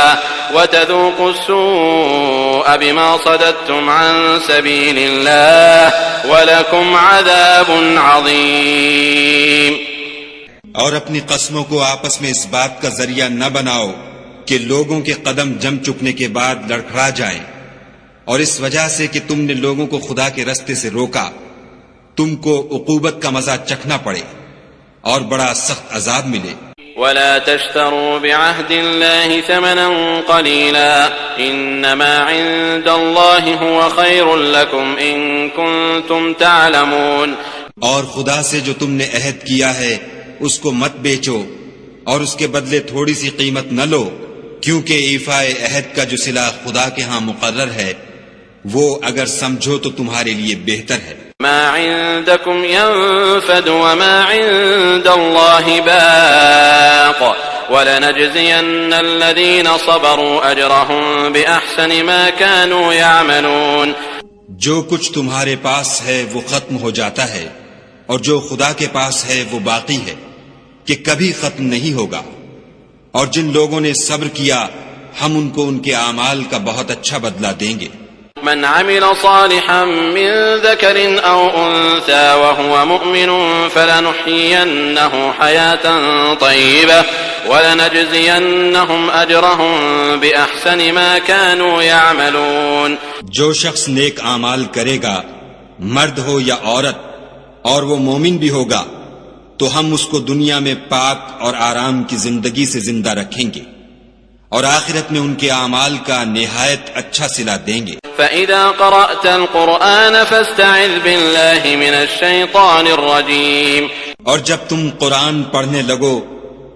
وتذوقوا السوء بما صددتم عن سبيل الله ولكم عذاب عظيم۔ اور اپنی قسموں کو آپس میں اس بات کا ذریعہ نہ بناؤ کہ لوگوں کے قدم جم چکنے کے بعد لڑکھڑا جائیں، اور اس وجہ سے کہ تم نے لوگوں کو خدا کے رستے سے روکا تم کو عقوبت کا مزہ چکھنا پڑے اور بڑا سخت عذاب ملے۔ ولا تشتروا بعهد الله ثمنا قليلا انما عند الله هو خير لكم ان كنتم تعلمون۔ اور خدا سے جو تم نے عہد کیا ہے اس کو مت بیچو، اور اس کے بدلے تھوڑی سی قیمت نہ لو، کیونکہ ایفائے عہد کا جو صلہ خدا کے ہاں مقرر ہے وہ اگر سمجھو تو تمہارے لیے بہتر ہے۔ ما عندكم ينفد وما عند الله باق ولنجزين الذين صبروا أجرهم بأحسن ما كانوا يعملون۔ جو کچھ تمہارے پاس ہے وہ ختم ہو جاتا ہے، اور جو خدا کے پاس ہے وہ باقی ہے کہ کبھی ختم نہیں ہوگا، اور جن لوگوں نے صبر کیا ہم ان کو ان کے اعمال کا بہت اچھا بدلہ دیں گے۔ من عمل صالحا من ذكر أو أنثى وهو مؤمن فلنحيينه حياة طيبة ولنجزينهم أجرهم بأحسن ما كانوا يعملون۔ جو شخص نیک اعمال کرے گا مرد ہو یا عورت اور وہ مومن بھی ہوگا تو ہم اس کو دنیا میں پاک اور آرام کی زندگی سے زندہ رکھیں گے، اور آخرت میں ان کے اعمال کا نہایت اچھا صلہ دیں گے۔ فَإِذَا قَرَأْتَ الْقُرْآنَ فَاسْتَعِذْ بِاللَّهِ مِنَ الشَّيْطَانِ الرَّجِيمِ۔ اور جب تم قرآن پڑھنے لگو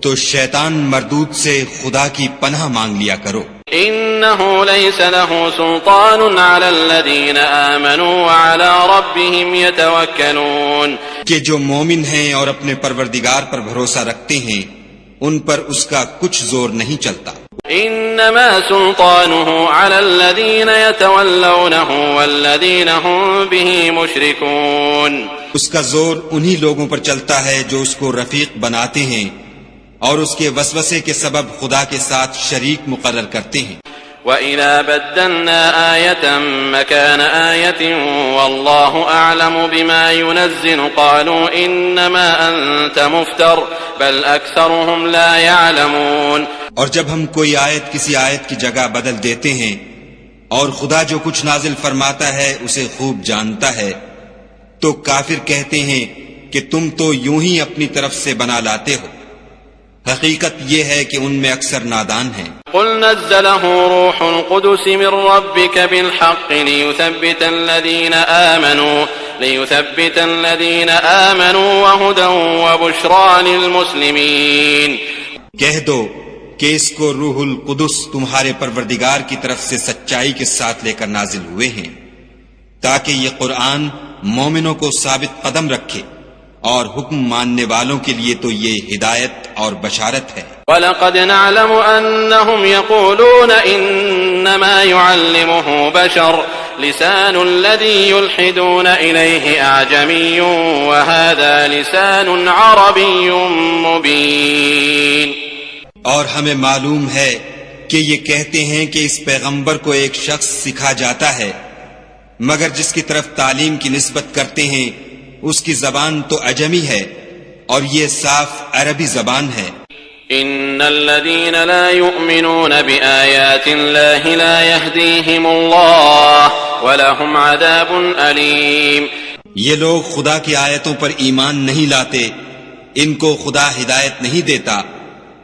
تو شیطان مردود سے خدا کی پناہ مانگ لیا کرو۔ إِنَّهُ لَيْسَ لَهُ سُلْطَانٌ عَلَى الَّذِينَ آمَنُوا وَعَلَى رَبِّهِمْ يَتَوَكَّلُونَ۔ کہ جو مومن ہیں اور اپنے پروردگار پر بھروسہ رکھتے ہیں ان پر اس کا کچھ زور نہیں چلتا۔ انما سلطانه على الذين يتولونه والذين هم به مشركون۔ اس کا زور انہی لوگوں پر چلتا ہے جو اس کو رفیق بناتے ہیں اور اس کے وسوسے کے سبب خدا کے ساتھ شریک مقرر کرتے ہیں۔ وَإِذَا بَدَّلْنَا آيَةً مَكَانَ آيَةٍ وَاللَّهُ أَعْلَمُ بِمَا يُنَزِّلُ قَالُوا إِنَّمَا أَنْتَ مُفْتَرٍ بَلْ أَكْثَرُهُمْ لَا يَعْلَمُونَ۔ اور جب ہم کوئی آیت کسی آیت کی جگہ بدل دیتے ہیں اور خدا جو کچھ نازل فرماتا ہے اسے خوب جانتا ہے، تو کافر کہتے ہیں کہ تم تو یوں ہی اپنی طرف سے بنا لاتے ہو، حقیقت یہ ہے کہ ان میں اکثر نادان ہیں۔ قل نزله روح القدس من ربك بالحق ليثبت الذين آمنوا وهدى وبشرى للمسلمين۔ کہہ دو کہ اس کو روح القدس تمہارے پروردگار کی طرف سے سچائی کے ساتھ لے کر نازل ہوئے ہیں، تاکہ یہ قرآن مومنوں کو ثابت قدم رکھے، اور حکم ماننے والوں کے لیے تو یہ ہدایت اور بشارت ہے۔ وَلَقَدْ نَعْلَمُ أَنَّهُمْ يَقُولُونَ إِنَّمَا يُعَلِّمُهُ بَشَرٌ لِسَانُ الَّذِي يُلْحِدُونَ إِلَيْهِ أَعْجَمِيٌّ وَهَذَا لِسَانٌ عَرَبِيٌّ مُبِينٌ۔ اور ہمیں معلوم ہے کہ یہ کہتے ہیں کہ اس پیغمبر کو ایک شخص سکھا جاتا ہے، مگر جس کی طرف تعلیم کی نسبت کرتے ہیں اس کی زبان تو عجمی ہے، اور یہ صاف عربی زبان ہے۔ ان الذين لا يؤمنون بآيات الله لا يهديهم الله ولهم عذاب أليم۔ یہ لوگ خدا کی آیتوں پر ایمان نہیں لاتے، ان کو خدا ہدایت نہیں دیتا،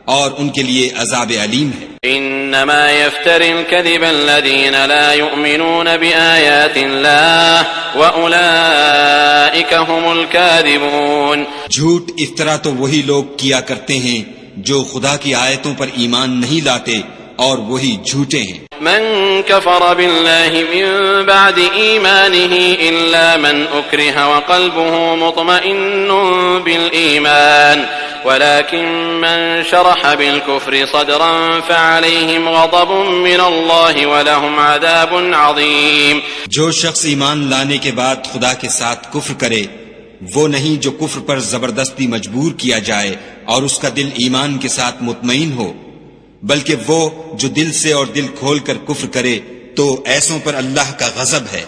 اور ان کے لیے عذاب علیم ہے۔ انما يفتر الكذب الذين لا يؤمنون بآيات الله واولئك هم الكاذبون۔ جھوٹ افطرا تو وہی لوگ کیا کرتے ہیں جو خدا کی آیتوں پر ایمان نہیں لاتے، اور وہی جھوٹے ہیں۔ من كفر بالله من بعد إيمانه إلا من أكره وقلبه مطمئن بالإيمان ولكن من شرح بالكفر صدرا فعليهم غضب من الله ولهم عذاب عظيم۔ جو شخص ایمان لانے کے بعد خدا کے ساتھ کفر کرے وہ نہیں جو کفر پر زبردستی مجبور کیا جائے اور اس کا دل ایمان کے ساتھ مطمئن ہو، بلکہ وہ جو دل سے اور دل کھول کر کفر کرے تو ایسوں پر اللہ کا غضب ہے،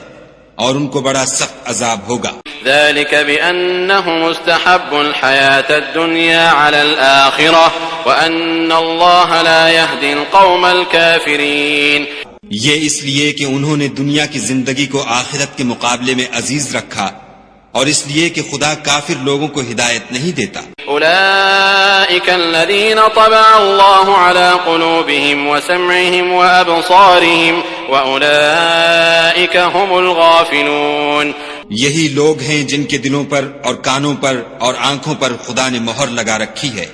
اور ان کو بڑا سخت عذاب ہوگا۔ ذلك بأنهم استحبوا الحياة الدنيا على الآخرة وأن الله لا يهدي القوم الكافرين۔ یہ اس لیے کہ انہوں نے دنیا کی زندگی کو آخرت کے مقابلے میں عزیز رکھا، اور اس لیے کہ خدا کافر لوگوں کو ہدایت نہیں دیتا۔ أولئك الذين طبع الله على قلوبهم وسمعهم وأبصارهم وأولئك هم الغافلون۔ یہی لوگ ہیں جن کے دلوں پر اور کانوں پر اور آنکھوں پر خدا نے مہر لگا رکھی ہے،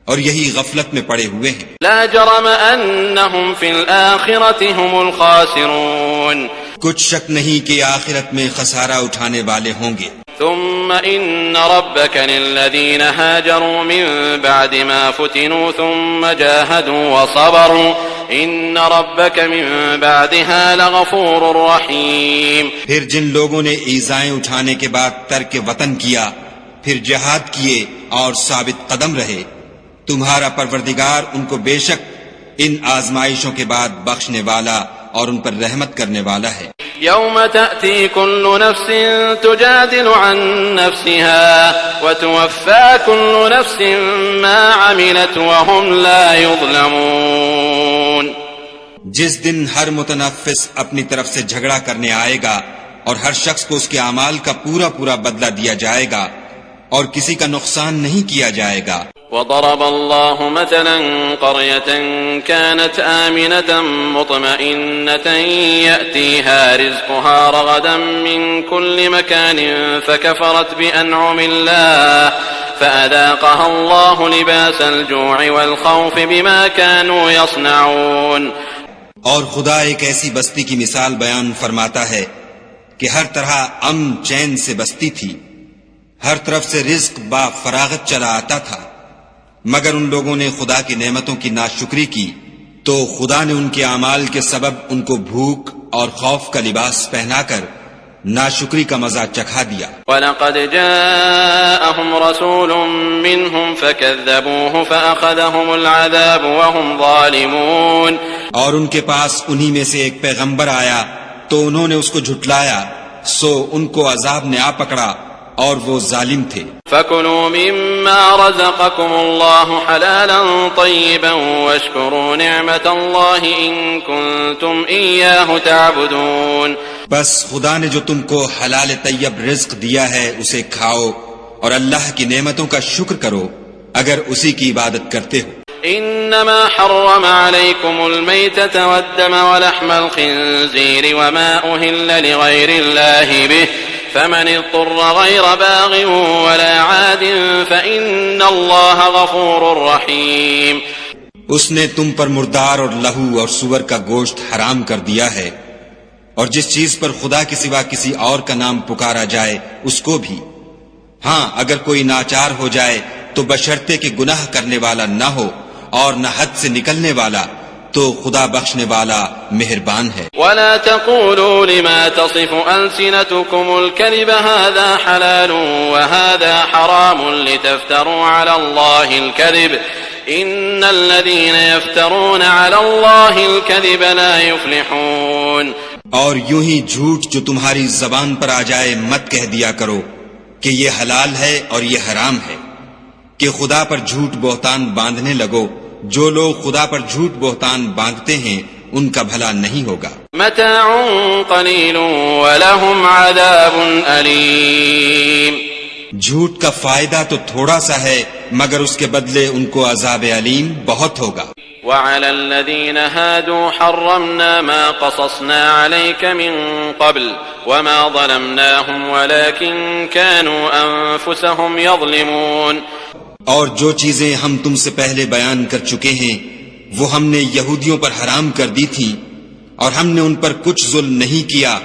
اور یہی غفلت میں پڑے ہوئے ہیں۔ لا جرم أنهم في الآخرة هم الخاسرون۔ کچھ شک نہیں کہ آخرت میں خسارہ اٹھانے والے ہوں گے۔ ثم إن ربك للذين هاجروا من بعد ما فتنوا ثم جاهدوا وصبروا إن ربك من بعدها لغفور رحيم۔ پھر جن لوگوں نے ایذائیں اٹھانے کے بعد ترک وطن کیا، پھر جہاد کیے اور ثابت قدم رہے، تمہارا پروردگار ان کو بے شک ان آزمائشوں کے بعد بخشنے والا اور ان پر رحمت کرنے والا ہے۔ يوم تأتي كل نفس تجادل عن نفسها وتوفى كل نفس ما عملت وهم لا يظلمون۔ جس دن ہر متنفس اپنی طرف سے جھگڑا کرنے آئے گا اور ہر شخص کو اس کے اعمال کا پورا پورا بدلہ دیا جائے گا، اور کسی کا نقصان نہیں کیا جائے گا۔ وضرب الله مثلا قرية كانت آمنة مطمئنة يأتيها رزقها رغدا من كل مكان فكفرت بأنعم الله فأذاقها الله لباس الجوع والخوف بما كانوا يصنعون۔ اور خدا ایک ایسی بستی کی مثال بیان فرماتا ہے کہ ہر طرح امن چین سے بستی تھی، ہر طرف سے رزق با فراغت چلا آتا تھا، مگر ان لوگوں نے خدا کی نعمتوں کی ناشکری کی تو خدا نے ان کے اعمال کے سبب ان کو بھوک اور خوف کا لباس پہنا کر ناشکری کا مزہ چکھا دیا۔ وَلَقَدْ جَاءَهُمْ رَسُولٌ مِّنْهُمْ فَكَذَّبُوهُ فَأَخَذَهُمُ الْعَذَابُ وَهُمْ ظَالِمُونَ۔ اور ان کے پاس انہی میں سے ایک پیغمبر آیا تو انہوں نے اس کو جھٹلایا، سو ان کو عذاب نے آ پکڑا اور وہ ظالم تھے۔ فَكُلُوا مِمَّا رَزَقَكُمُ اللَّهُ حَلَالًا طَيِّبًا وَاشْكُرُوا نِعْمَةَ اللَّهِ إِن كُنتُمْ إِيَّاهُ تَعْبُدُونَ۔ بس خدا نے جو تم کو حلال طیب رزق دیا ہے اسے کھاؤ اور اللہ کی نعمتوں کا شکر کرو اگر اسی کی عبادت کرتے ہو۔ انما حرم عليكم الميتة والدم ولحم الخنزير وما أهل لغير الله به فمن اضطر غير باغ ولا عاد فإن الله غفور رحيم۔ اس نے تم پر مردار اور لہو اور سور کا گوشت حرام کر دیا ہے، اور جس چیز پر خدا کے سوا کسی اور کا نام پکارا جائے اس کو بھی۔ ہاں اگر کوئی ناچار ہو جائے تو بشرطے کہ گناہ کرنے والا نہ ہو اور نہ حد سے نکلنے والا، تو خدا بخشنے والا مہربان ہے۔ ولا تقولوا لما تصف ألسنتكم الكذب هذا حلال وهذا حرام لتفتروا على الله الكذب إن الذين يفترون على الله الكذب لا يفلحون۔ اور یوں ہی جھوٹ جو تمہاری زبان پر آ جائے مت کہہ دیا کرو کہ یہ حلال ہے اور یہ حرام ہے، کہ خدا پر جھوٹ بہتان باندھنے لگو۔ جو لوگ خدا پر جھوٹ بہتان باندھتے ہیں ان کا بھلا نہیں ہوگا۔ متاع قلیل ولہم عذاب علیم۔ جھوٹ کا فائدہ تو تھوڑا سا ہے مگر اس کے بدلے ان کو عذاب علیم بہت ہوگا۔ وعلى الذين هادوا حرمنا ما قصصنا عليك من قبل وما ظلمناهم ولكن كانوا أنفسهم يظلمون۔ اور جو چیزیں ہم تم سے پہلے بیان کر چکے ہیں وہ ہم نے یہودیوں پر حرام کر دی تھی، اور ہم نے ان پر کچھ ظلم نہیں کیا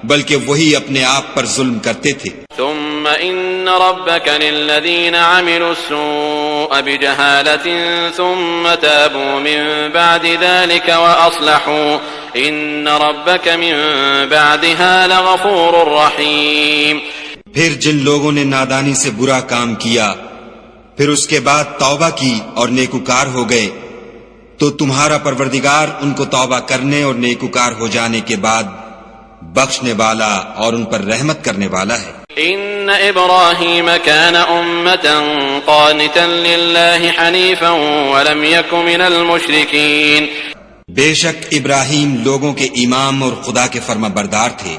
بلکہ وہی اپنے آپ پر ظلم کرتے تھے۔ ثم إن ربك للذين عملوا السوء بجهالة ثم تابوا من بعد ذلك وأصلحوا إن ربك من بعدها لغفور رحيم۔ پھر جن لوگوں نے نادانی سے برا کام کیا پھر اس کے بعد توبہ کی اور نیکوکار ہو گئے تو تمہارا پروردگار ان کو توبہ کرنے اور نیکوکار ہو جانے کے بعد بخشنے والا اور ان پر رحمت کرنے والا ہے۔ ان ابراہیم کان امة قانتا للہ حنیفا ولم یک من المشرکین۔ بے شک ابراہیم لوگوں کے امام اور خدا کے فرما بردار تھے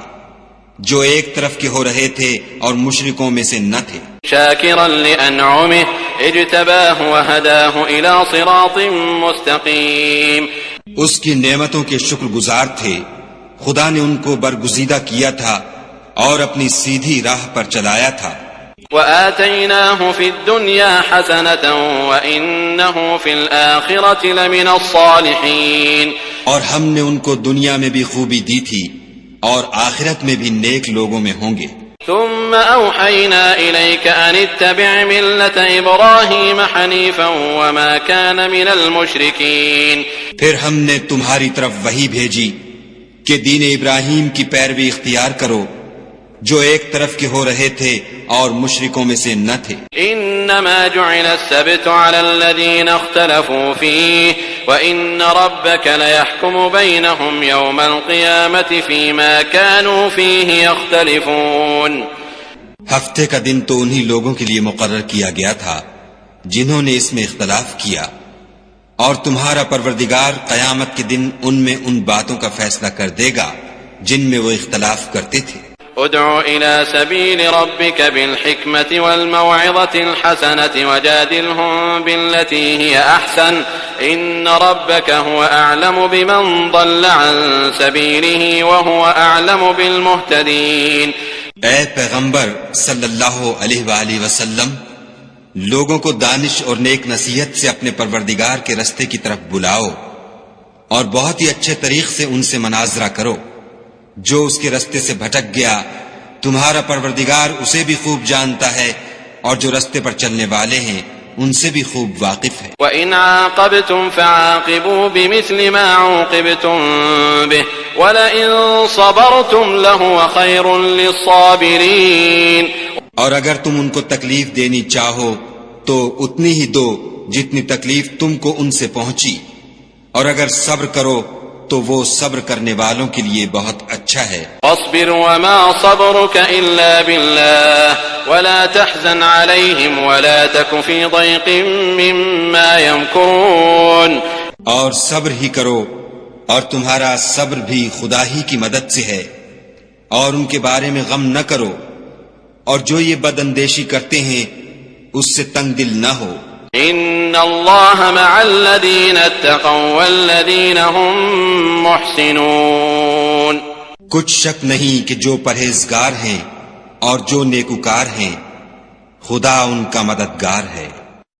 جو ایک طرف کے ہو رہے تھے اور مشرکوں میں سے نہ تھے۔ شاکرا لانعمہ اجتباہ وہداہ الی صراط مستقیم۔ اس کی نعمتوں کے شکر گزار تھے، خدا نے ان کو برگزیدہ کیا تھا اور اپنی سیدھی راہ پر چلایا تھا۔ وآتیناہ فی الدنیا حسنة وإنہ فی الآخرة لمن الصالحین۔ اور ہم نے ان کو دنیا میں بھی خوبی دی تھی اور آخرت میں بھی نیک لوگوں میں ہوں گے۔ ثم اوحینا الیک ان اتبع ملت ابراہیم حنیفا وما کان من المشرکین۔ پھر ہم نے تمہاری طرف وحی بھیجی کہ دین ابراہیم کی پیروی اختیار کرو جو ایک طرف کے ہو رہے تھے اور مشرکوں میں سے نہ تھے۔ انما جعل السبت على الذين اختلفوا فيه وان ربك ليحكم بينهم يوم القيامة فيما كانوا فيه يختلفون۔ ہفتے کا دن تو انہی لوگوں کے لیے مقرر کیا گیا تھا جنہوں نے اس میں اختلاف کیا، اور تمہارا پروردگار قیامت کے دن ان میں ان باتوں کا فیصلہ کر دے گا جن میں وہ اختلاف کرتے تھے۔ ادع إلى سبيل ربك بالحكمة والموعظة الحسنة وجادلهم بالتي هي أحسن إن ربك هو أعلم بمن ضل عن سبيله وهو أعلم بالمهتدين۔ اے پیغمبر صلی اللہ علیہ وآلہ وسلم، لوگوں کو دانش اور نیک نصیحت سے اپنے پروردگار کے رستے کی طرف بلاؤ اور بہت ہی اچھے طریق سے ان سے مناظرہ کرو۔ جو اس کے رستے سے بھٹک گیا تمہارا پروردگار اسے بھی خوب جانتا ہے، اور جو رستے پر چلنے والے ہیں ان سے بھی خوب واقف ہے۔ وَإِنْ عَاقَبْتُمْ فَعَاقِبُوا بِمِثْلِ مَا عُوقِبْتُمْ بِهِ وَلَئِنْ صَبَرْتُمْ لَهُوَ خَيْرٌ لِلصَّابِرِينَ۔ اور اگر تم ان کو تکلیف دینی چاہو تو اتنی ہی دو جتنی تکلیف تم کو ان سے پہنچی، اور اگر صبر کرو تو وہ صبر کرنے والوں کے لیے بہت اچھا ہے۔ واصبر وما صبرك إلا بالله ولا تحزن عليهم ولا تك في ضيق مما يمكرون۔ اور صبر ہی کرو، اور تمہارا صبر بھی خدا ہی کی مدد سے ہے، اور ان کے بارے میں غم نہ کرو، اور جو یہ بد اندیشی کرتے ہیں اس سے تنگ دل نہ ہو۔ ان اللہ مع الذین اتقوا والذین هم محسنون، کچھ شک نہیں کہ جو پرہیزگار ہیں اور جو نیکوکار ہیں خدا ان کا مددگار ہے۔